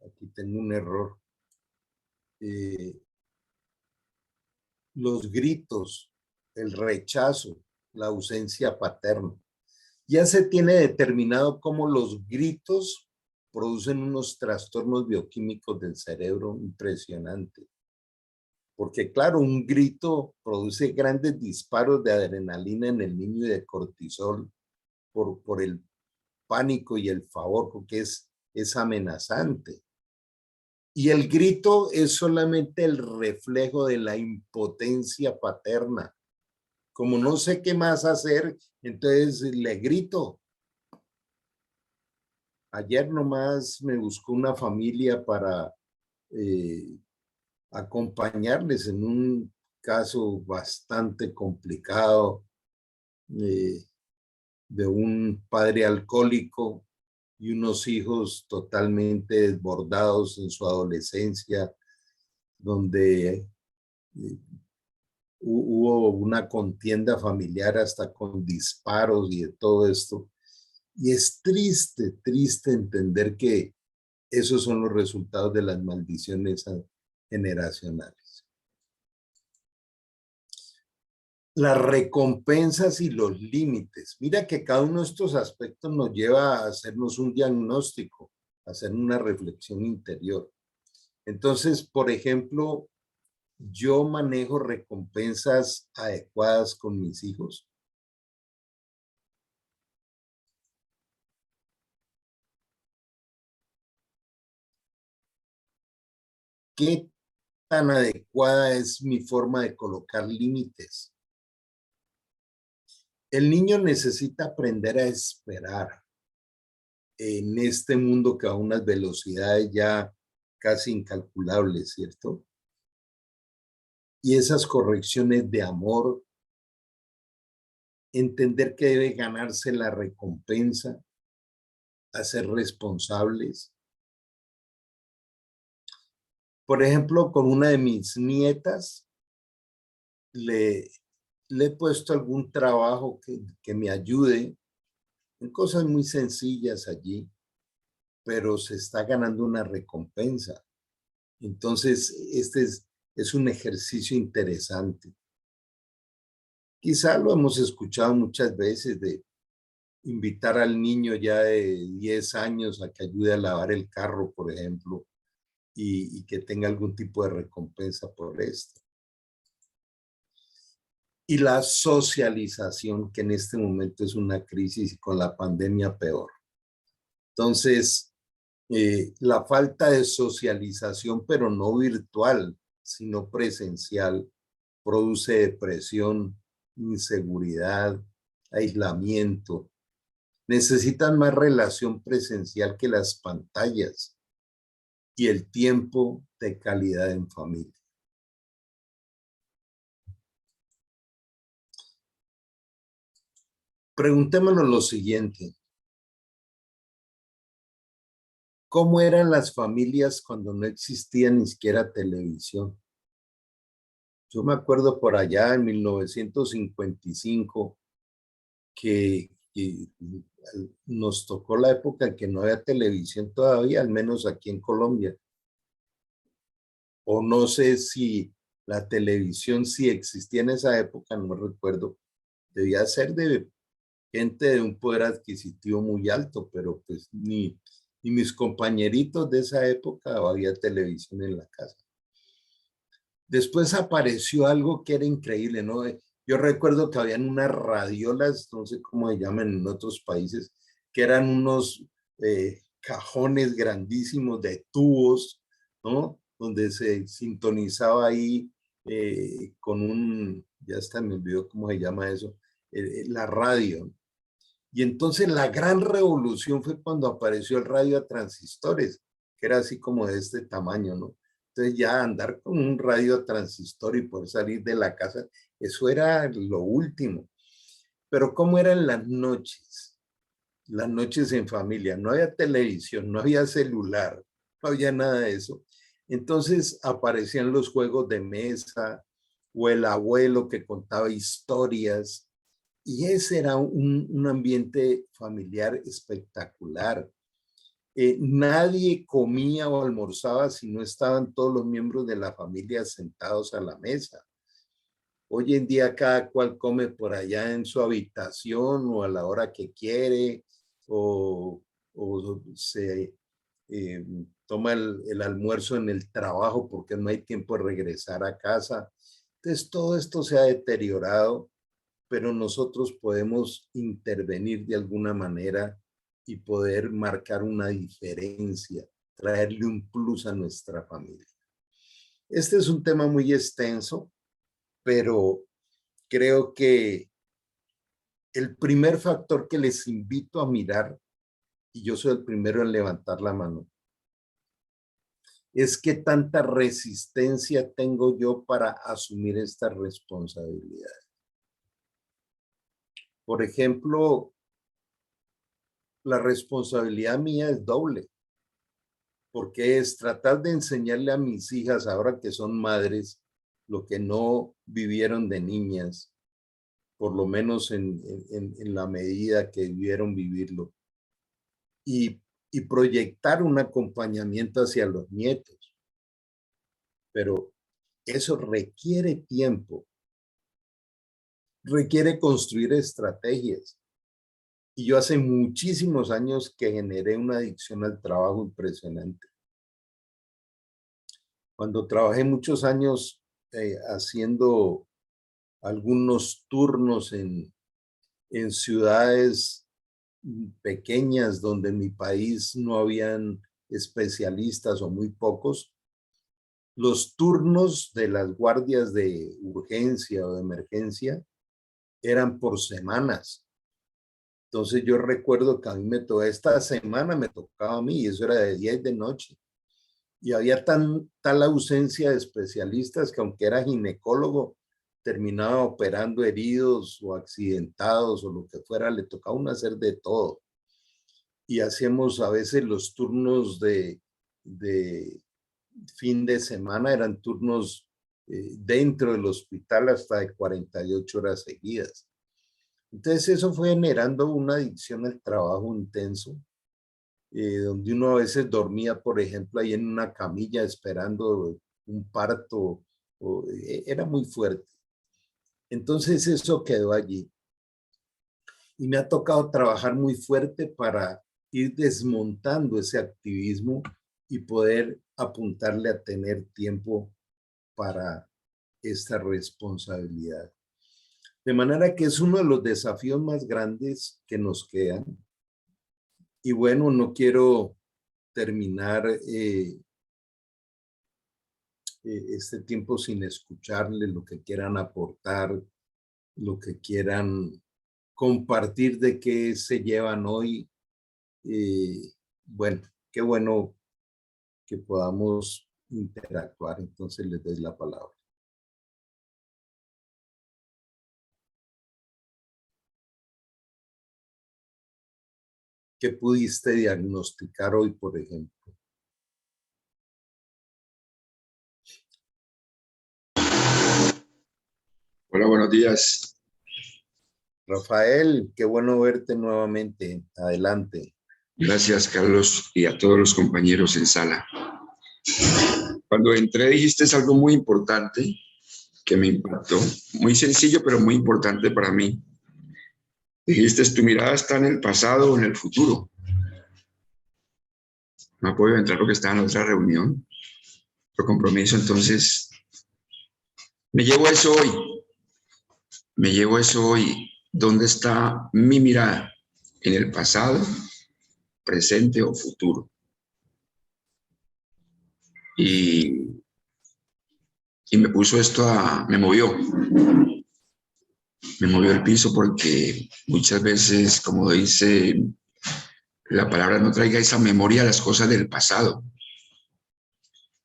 aquí tengo un error. Eh, los gritos, el rechazo, la ausencia paterna. Ya se tiene determinado cómo los gritos producen unos trastornos bioquímicos del cerebro impresionantes. Porque claro, un grito produce grandes disparos de adrenalina en el niño y de cortisol por el pánico y el favor, porque es amenazante. Y el grito es solamente el reflejo de la impotencia paterna. Como no sé qué más hacer, entonces le grito. Ayer nomás me buscó una familia para eh, acompañarles en un caso bastante complicado eh, de un padre alcohólico y unos hijos totalmente desbordados en su adolescencia, donde hubo una contienda familiar hasta con disparos y de todo esto. Y es triste, triste entender que esos son los resultados de las maldiciones generacionales. Las recompensas y los límites. Mira que cada uno de estos aspectos nos lleva a hacernos un diagnóstico, a hacer una reflexión interior. Entonces, por ejemplo, yo manejo recompensas adecuadas con mis hijos. ¿Qué tan adecuada es mi forma de colocar límites? El niño necesita aprender a esperar en este mundo que a unas velocidades ya casi incalculables, ¿cierto? Y esas correcciones de amor, entender que debe ganarse la recompensa, a ser responsables. Por ejemplo, con una de mis nietas, le, le he puesto algún trabajo que me ayude en cosas muy sencillas allí, pero se está ganando una recompensa. Entonces, este es un ejercicio interesante. Quizá lo hemos escuchado muchas veces de invitar al niño ya de 10 años a que ayude a lavar el carro, por ejemplo, y que tenga algún tipo de recompensa por esto. Y la socialización, que en este momento es una crisis y con la pandemia peor. Entonces, la falta de socialización, pero no virtual, sino presencial, produce depresión, inseguridad, aislamiento. Necesitan más relación presencial que las pantallas y el tiempo de calidad en familia. Preguntémonos lo siguiente. ¿Cómo eran las familias cuando no existía ni siquiera televisión? Yo me acuerdo por allá en 1955 que nos tocó la época en que no había televisión todavía, al menos aquí en Colombia. O no sé si la televisión sí existía en esa época, no recuerdo. Debía ser de gente de un poder adquisitivo muy alto, pero pues ni mis compañeritos de esa época había televisión en la casa. Después apareció algo que era increíble, ¿no? Yo recuerdo que habían unas radiolas, no sé cómo se llaman en otros países, que eran unos cajones grandísimos de tubos, ¿no? Donde se sintonizaba ahí con ya está, me olvidó cómo se llama eso, la radio. Y entonces la gran revolución fue cuando apareció el radio a transistores, que era así como de este tamaño, ¿no? Entonces ya andar con un radio a transistor y poder salir de la casa, eso era lo último. Pero ¿cómo eran las noches? Las noches en familia. No había televisión, no había celular, no había nada de eso. Entonces aparecían los juegos de mesa o el abuelo que contaba historias y ese era un ambiente familiar espectacular. Nadie comía o almorzaba si no estaban todos los miembros de la familia sentados a la mesa. Hoy en día cada cual come por allá en su habitación o a la hora que quiere o se eh, toma el almuerzo en el trabajo porque no hay tiempo de regresar a casa. Entonces todo esto se ha deteriorado, pero nosotros podemos intervenir de alguna manera y poder marcar una diferencia, traerle un plus a nuestra familia. Este es un tema muy extenso, pero creo que el primer factor que les invito a mirar, y yo soy el primero en levantar la mano, es qué tanta resistencia tengo yo para asumir esta responsabilidad. Por ejemplo, la responsabilidad mía es doble, porque es tratar de enseñarle a mis hijas, ahora que son madres, lo que no vivieron de niñas, por lo menos en la medida que debieron vivirlo, y, y proyectar un acompañamiento hacia los nietos. Pero eso requiere tiempo, requiere construir estrategias. Y yo hace muchísimos años que generé una adicción al trabajo impresionante. Cuando trabajé muchos años haciendo algunos turnos en ciudades pequeñas donde en mi país no habían especialistas o muy pocos, los turnos de las guardias de urgencia o de emergencia eran por semanas. Entonces yo recuerdo que a mí esta semana me tocaba a mí y eso era de día y de noche. Y había tal ausencia de especialistas que aunque era ginecólogo, terminaba operando heridos o accidentados o lo que fuera, le tocaba a uno hacer de todo. Y hacíamos a veces los turnos de fin de semana, eran turnos dentro del hospital hasta de 48 horas seguidas. Entonces eso fue generando una adicción al trabajo intenso, donde uno a veces dormía, por ejemplo, ahí en una camilla esperando un parto, era muy fuerte. Entonces eso quedó allí. Y me ha tocado trabajar muy fuerte para ir desmontando ese activismo y poder apuntarle a tener tiempo para esta responsabilidad. De manera que es uno de los desafíos más grandes que nos quedan. Y bueno, no quiero terminar este tiempo sin escucharle lo que quieran aportar, lo que quieran compartir de qué se llevan hoy. Bueno, qué bueno que podamos interactuar. Entonces les doy la palabra. ¿Qué pudiste diagnosticar hoy, por ejemplo? Hola, buenos días. Rafael, qué bueno verte nuevamente. Adelante. Gracias, Carlos, y a todos los compañeros en sala. Cuando entré dijiste algo muy importante que me impactó, muy sencillo, pero muy importante para mí. Dijiste, tu mirada está en el pasado o en el futuro. No puedo entrar porque estaba en otra reunión, otro compromiso, entonces me llevo eso hoy. Me llevo eso hoy. ¿Dónde está mi mirada? ¿En el pasado, presente o futuro? Y, y me puso esto me movió el piso porque muchas veces, como dice la palabra, no traiga esa memoria a las cosas del pasado.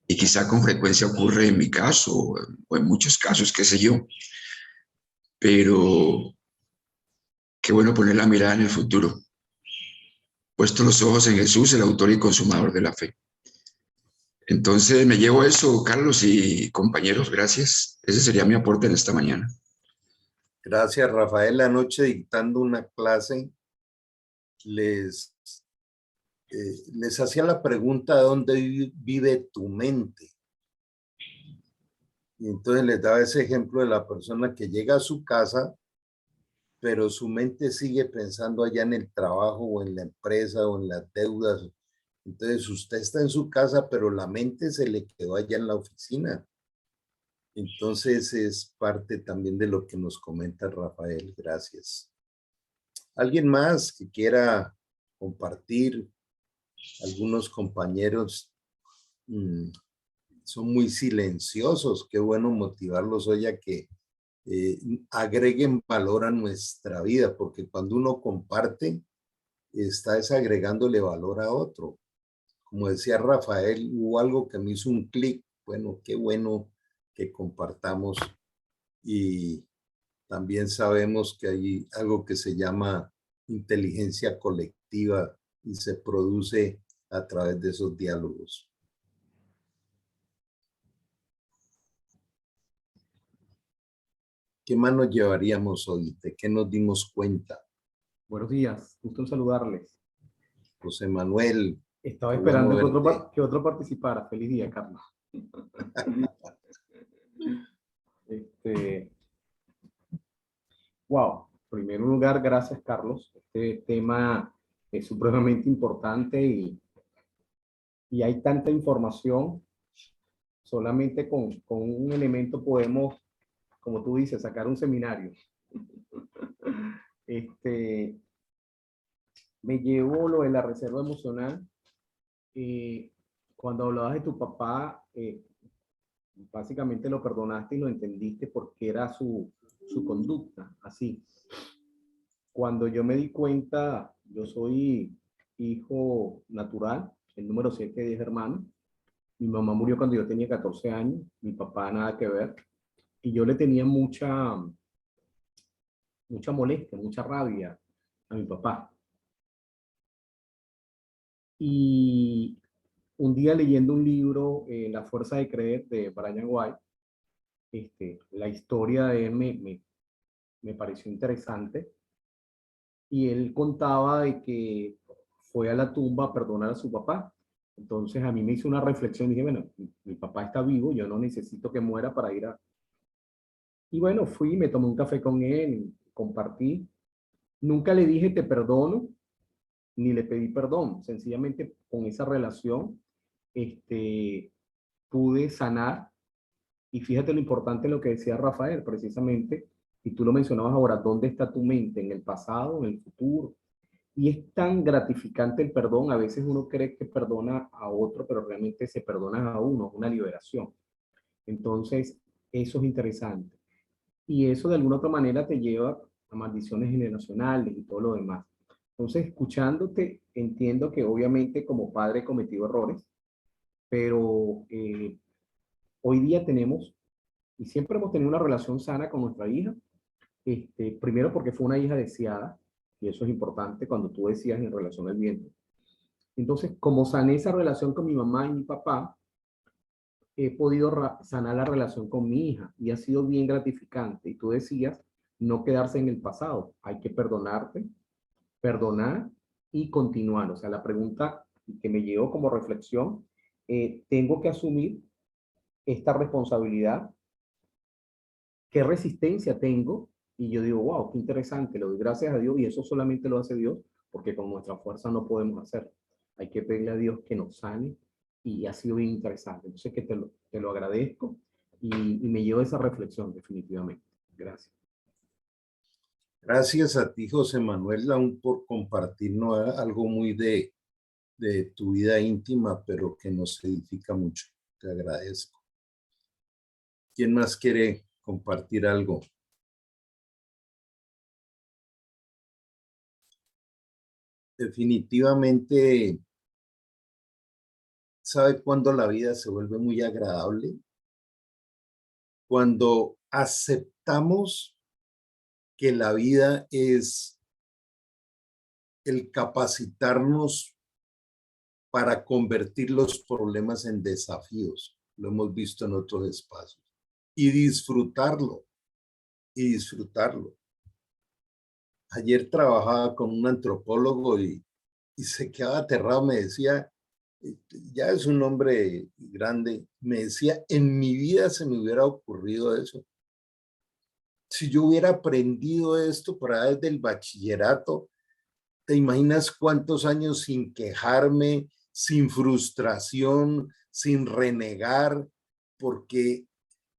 Y quizá con frecuencia ocurre en mi caso o en muchos casos, qué sé yo. Pero qué bueno poner la mirada en el futuro. Puesto los ojos en Jesús, el autor y consumador de la fe. Entonces me llevo eso, Carlos y compañeros, gracias. Ese sería mi aporte en esta mañana. Gracias, Rafael. Anoche dictando una clase, les, les hacía la pregunta: ¿dónde vive tu mente? Y entonces les daba ese ejemplo de la persona que llega a su casa, pero su mente sigue pensando allá en el trabajo o en la empresa o en las deudas. Entonces usted está en su casa, pero la mente se le quedó allá en la oficina. Entonces es parte también de lo que nos comenta Rafael. Gracias. ¿Alguien más que quiera compartir? Algunos compañeros son muy silenciosos. Qué bueno motivarlos hoy a que eh, agreguen valor a nuestra vida, porque cuando uno comparte, está desagregándole valor a otro. Como decía Rafael, hubo algo que me hizo un clic. Bueno, qué bueno que compartamos, y también sabemos que hay algo que se llama inteligencia colectiva y se produce a través de esos diálogos. ¿Qué más nos llevaríamos hoy? ¿De qué nos dimos cuenta? Buenos días, gusto en saludarles. José Manuel, Estaba qué bueno esperando verte. que otro participara. Feliz día, Carlos. Este, wow, en primer lugar, gracias, Carlos. Este tema es supremamente importante y hay tanta información. Solamente con un elemento podemos, como tú dices, sacar un seminario. Este, Me llevo lo de la reserva emocional. eh, Cuando hablabas de tu papá, básicamente lo perdonaste y lo entendiste porque era su conducta, así. Cuando yo me di cuenta, yo soy hijo natural, el número 7 de 10 hermanos. Mi mamá murió cuando yo tenía 14 años, mi papá nada que ver. Y yo le tenía mucha molestia, mucha rabia a mi papá. Y un día leyendo un libro, La fuerza de creer, de Brian White, la historia de él me pareció interesante. Y él contaba de que fue a la tumba a perdonar a su papá. Entonces a mí me hizo una reflexión y dije, bueno, mi papá está vivo, yo no necesito que muera para ir a... Y bueno, fui, me tomé un café con él, compartí. Nunca le dije te perdono, ni le pedí perdón. Sencillamente con esa relación este, pude sanar. Y fíjate lo importante de lo que decía Rafael, precisamente, y tú lo mencionabas ahora, ¿dónde está tu mente? ¿En el pasado, en el futuro? Y es tan gratificante el perdón. A veces uno cree que perdona a otro, pero realmente se perdona a uno, una liberación. Entonces, eso es interesante. Y eso de alguna otra manera te lleva a maldiciones generacionales y todo lo demás. Entonces, escuchándote, entiendo que obviamente como padre he cometido errores, pero hoy día tenemos, y siempre hemos tenido una relación sana con nuestra hija, primero porque fue una hija deseada, Y eso es importante cuando tú decías en relación al vientre. Entonces, como sané esa relación con mi mamá y mi papá, he podido sanar la relación con mi hija y ha sido bien gratificante. Y tú decías, no quedarse en el pasado, hay que perdonarte, perdonar y continuar. O sea, la pregunta que me llevó como reflexión, tengo que asumir esta responsabilidad, qué resistencia tengo, y yo digo, wow, qué interesante, le doy gracias a Dios, y eso solamente lo hace Dios, porque con nuestra fuerza no podemos hacerlo. Hay que pedirle a Dios que nos sane, y ha sido bien interesante. Entonces, que te lo agradezco, y me llevo esa reflexión definitivamente. Gracias. Gracias a ti, José Manuel, aún por compartirnos algo muy de tu vida íntima, pero que nos edifica mucho. Te agradezco. ¿Quién más quiere compartir algo? Definitivamente, ¿sabe cuándo la vida se vuelve muy agradable? Cuando aceptamos que la vida es el capacitarnos para convertir los problemas en desafíos. Lo hemos visto en otros espacios. Y disfrutarlo, y disfrutarlo. Ayer trabajaba con un antropólogo y se quedaba aterrado, me decía, ya es un hombre grande, me decía, en mi vida se me hubiera ocurrido eso. Si yo hubiera aprendido esto para desde el bachillerato, ¿te imaginas cuántos años sin quejarme, sin frustración, sin renegar? Porque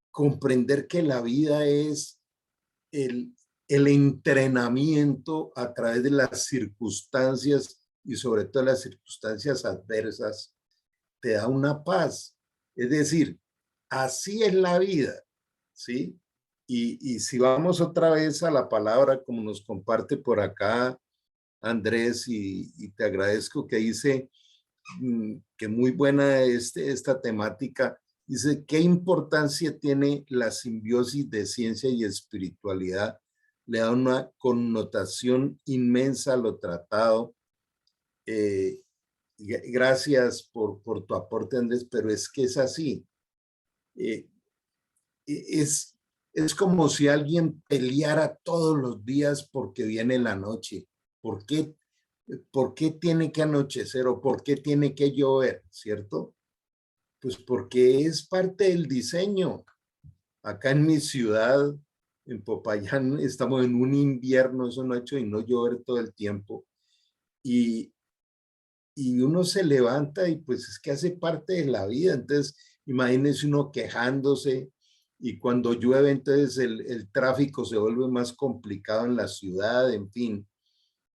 comprender que la vida es el, el entrenamiento a través de las circunstancias y sobre todo las circunstancias adversas, te da una paz. Es decir, así es la vida, ¿sí? Y si vamos otra vez a la palabra, como nos comparte por acá Andrés, y te agradezco que dice que muy buena esta temática, dice, ¿qué importancia tiene la simbiosis de ciencia y espiritualidad? Le da una connotación inmensa a lo tratado. Gracias por tu aporte, Andrés, pero es que es así. Eh, es, es como si alguien peleara todos los días porque viene la noche. ¿Por qué? ¿Por qué tiene que anochecer o por qué tiene que llover? ¿Cierto? Pues porque es parte del diseño. Acá en mi ciudad, en Popayán, estamos en un invierno, eso no ha hecho y no llover todo el tiempo. Y, y uno se levanta y pues es que hace parte de la vida. Entonces, imagínese uno quejándose y cuando llueve, entonces el tráfico se vuelve más complicado en la ciudad, en fin.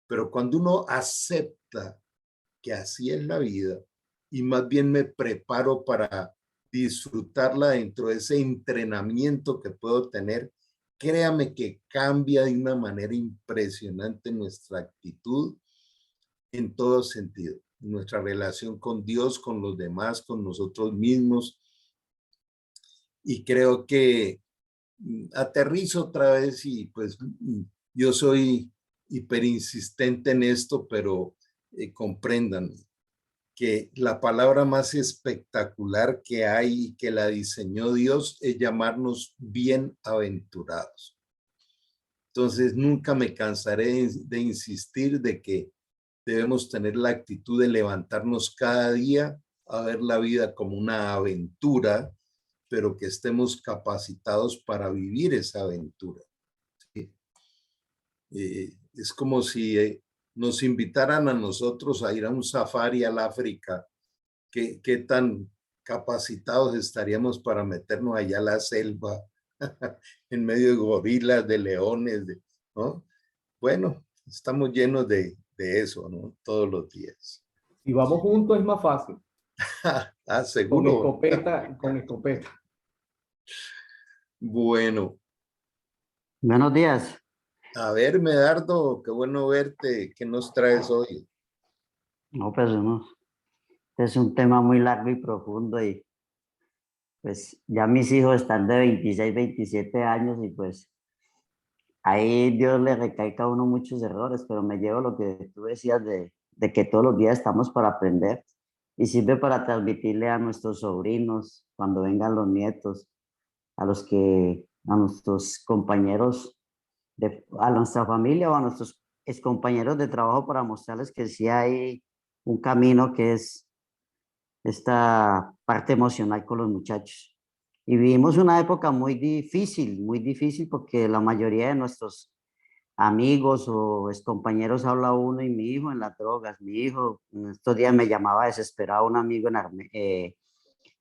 Pero cuando uno acepta que así es la vida y más bien me preparo para disfrutarla dentro de ese entrenamiento que puedo tener, créame que cambia de una manera impresionante nuestra actitud en todo sentido, nuestra relación con Dios, con los demás, con nosotros mismos. Y creo que aterrizo otra vez y pues yo soy hiperinsistente en esto, pero comprendan que la palabra más espectacular que hay y que la diseñó Dios es llamarnos bienaventurados. Entonces, nunca me cansaré de insistir de que debemos tener la actitud de levantarnos cada día a ver la vida como una aventura, pero que estemos capacitados para vivir esa aventura. ¿Sí? Es como si nos invitaran a nosotros a ir a un safari al África. ¿Qué tan capacitados estaríamos para meternos allá a la selva, en medio de gorilas, de leones, ¿no? Bueno, estamos llenos de eso, ¿no? Todos los días. Si vamos juntos es más fácil. Con Seguro. escopeta, con escopeta. Bueno, Buenos días. a ver, Medardo, qué bueno verte. ¿Qué nos traes hoy? No, pues es un tema muy largo y profundo y pues ya mis hijos están de 26, 27 años y pues ahí Dios le recalca a uno muchos errores, pero me llevo lo que tú decías de que todos los días estamos para aprender y sirve para transmitirle a nuestros sobrinos, cuando vengan los nietos, a nuestros compañeros, a nuestra familia o a nuestros excompañeros de trabajo para mostrarles que sí hay un camino que es esta parte emocional con los muchachos. Y vivimos una época muy difícil porque la mayoría de nuestros amigos o excompañeros habla uno y mi hijo en las drogas, mi hijo, en estos días me llamaba desesperado un amigo que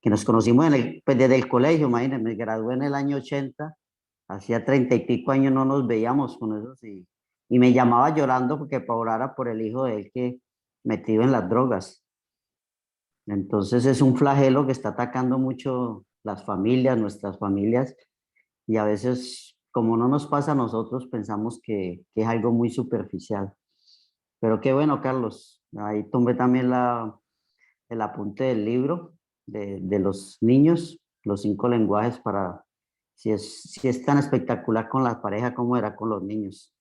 nos conocimos pues desde el colegio, imagínense, me gradué en el año 80, hacía 30 y pico años no nos veíamos con eso, y me llamaba llorando porque orara por el hijo de él que metido en las drogas. Entonces es un flagelo que está atacando mucho las familias, nuestras familias, y a veces, como no nos pasa a nosotros, pensamos que es algo muy superficial. Pero qué bueno, Carlos. Ahí tomé también el apunte del libro de los niños, los 5 lenguajes para, si es tan espectacular con la pareja como era con los niños.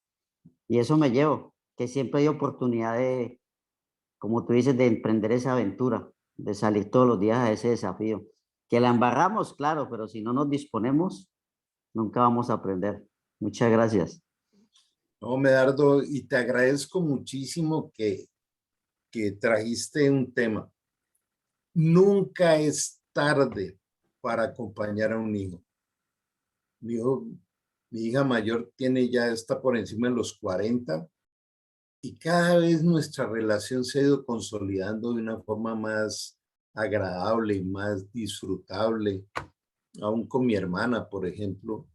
Y eso me llevo, que siempre hay oportunidad de, como tú dices, de emprender esa aventura, de salir todos los días a ese desafío. Que la embarramos, claro, pero si no nos disponemos, nunca vamos a aprender. Muchas gracias. No, Medardo, y te agradezco muchísimo que trajiste un tema. Nunca es tarde para acompañar a un hijo. Mi hijo, mi hija mayor está por encima de los 40 y cada vez nuestra relación se ha ido consolidando de una forma más agradable y más disfrutable, aún con mi hermana, por ejemplo.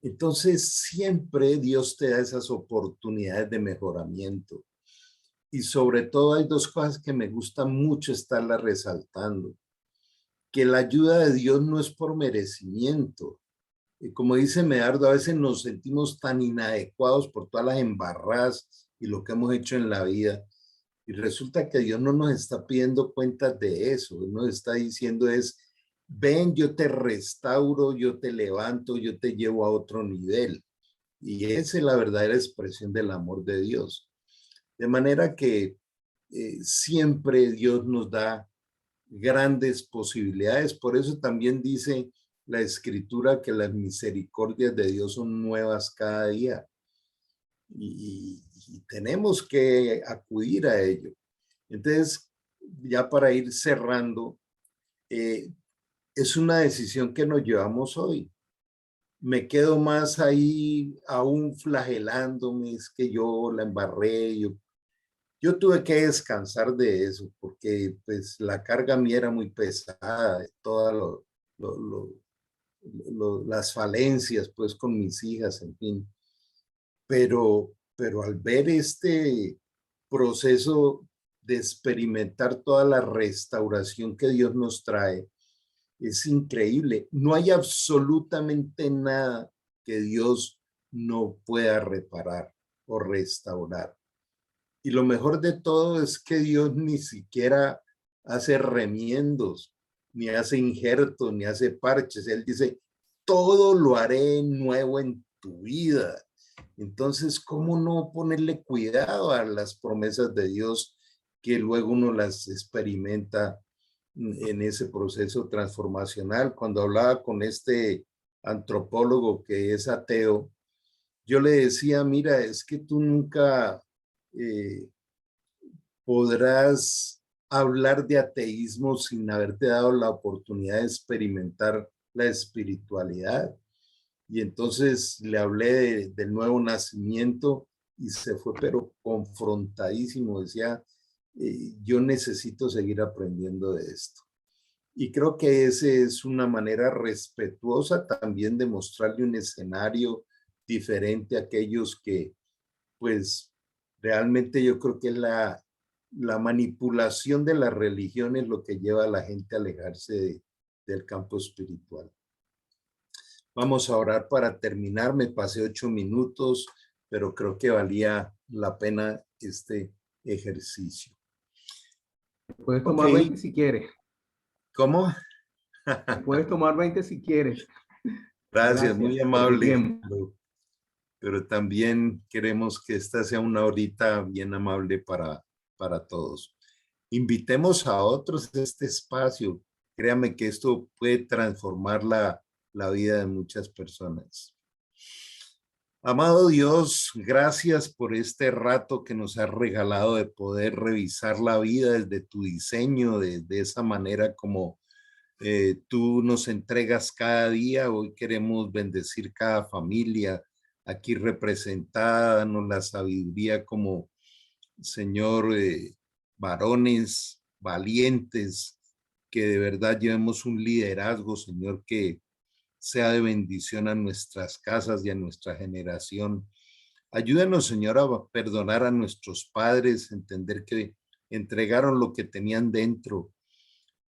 Entonces, siempre Dios te da esas oportunidades de mejoramiento. Y sobre todo hay dos cosas que me gusta mucho estarlas resaltando. Que la ayuda de Dios no es por merecimiento. Como dice Medardo, a veces nos sentimos tan inadecuados por todas las embarradas y lo que hemos hecho en la vida. Y resulta que Dios no nos está pidiendo cuentas de eso. Él nos está diciendo es, ven, yo te restauro, yo te levanto, yo te llevo a otro nivel. Y esa es la verdadera expresión del amor de Dios. De manera que siempre Dios nos da grandes posibilidades. Por eso también dice la Escritura que las misericordias de Dios son nuevas cada día. Y tenemos que acudir a ello. Entonces, ya para ir cerrando, es una decisión que nos llevamos hoy. Me quedo más ahí aún flagelándome, es que yo la embarré, yo tuve que descansar de eso porque pues la carga mía era muy pesada, todas las falencias pues con mis hijas, en fin. Pero al ver este proceso de experimentar toda la restauración que Dios nos trae, es increíble. No hay absolutamente nada que Dios no pueda reparar o restaurar. Y lo mejor de todo es que Dios ni siquiera hace remiendos, ni hace injertos, ni hace parches. Él dice, todo lo haré nuevo en tu vida. Entonces, ¿cómo no ponerle cuidado a las promesas de Dios que luego uno las experimenta en ese proceso transformacional? Cuando hablaba con este antropólogo que es ateo, yo le decía, mira, es que tú nunca podrás hablar de ateísmo sin haberte dado la oportunidad de experimentar la espiritualidad. Y entonces le hablé del nuevo nacimiento y se fue, pero confrontadísimo. Decía, yo necesito seguir aprendiendo de esto. Y creo que esa es una manera respetuosa también de mostrarle un escenario diferente a aquellos que, pues, realmente yo creo que la manipulación de las religiones lo que lleva a la gente a alejarse del campo espiritual. Vamos a orar para terminar. Me pasé 8 minutos, pero creo que valía la pena este ejercicio. Puedes tomar 20 si quieres. ¿Cómo? Puedes tomar 20 si quieres. Gracias, muy por tu amable. tiempo. pero también queremos que esta sea una horita bien amable para todos. Invitemos a otros a este espacio. Créame que esto puede transformar la vida de muchas personas. Amado Dios, gracias por este rato que nos has regalado de poder revisar la vida desde tu diseño, de esa manera como tú nos entregas cada día. Hoy queremos bendecir cada familia aquí representada, danos la sabiduría como Señor, varones valientes, que de verdad llevemos un liderazgo, Señor, que sea de bendición a nuestras casas y a nuestra generación. Ayúdanos, Señor, a perdonar a nuestros padres, entender que entregaron lo que tenían dentro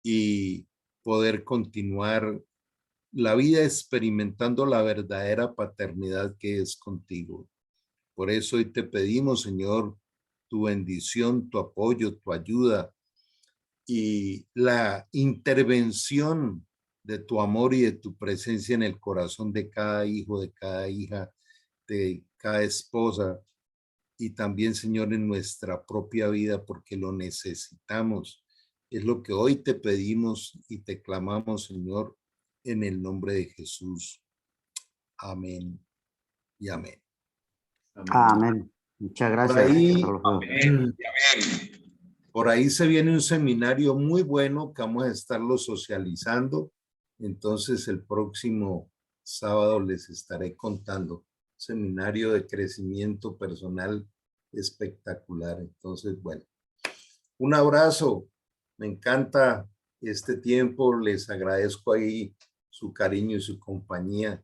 y poder continuar la vida experimentando la verdadera paternidad que es contigo. Por eso hoy te pedimos, Señor, tu bendición, tu apoyo, tu ayuda y la intervención de tu amor y de tu presencia en el corazón de cada hijo, de cada hija, de cada esposa y también, Señor, en nuestra propia vida, porque lo necesitamos. Es lo que hoy te pedimos y te clamamos, Señor, en el nombre de Jesús. Amén y amén. Amén. Muchas Por gracias. ahí, Amén. por ahí se viene un seminario muy bueno que vamos a estarlo socializando. Entonces el próximo sábado les estaré contando. Seminario de crecimiento personal espectacular. Entonces, bueno, un abrazo. Me encanta este tiempo. Les agradezco ahí su cariño y su compañía.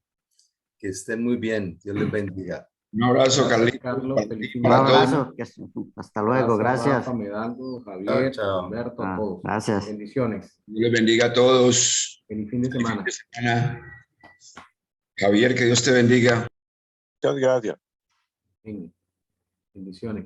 Que estén muy bien. Dios les bendiga. Un abrazo, Gracias, Carlitos. Carlos. Feliz fin Un de Para todos. semana. abrazo. Hasta luego. Gracias. Rafa, Medardo, Chao, Javier, chao. Humberto, a todos. Gracias. Bendiciones. Dios les bendiga a todos. Feliz fin de Feliz fin semana. de semana. Javier, que Dios te bendiga. Muchas gracias. Bendiciones.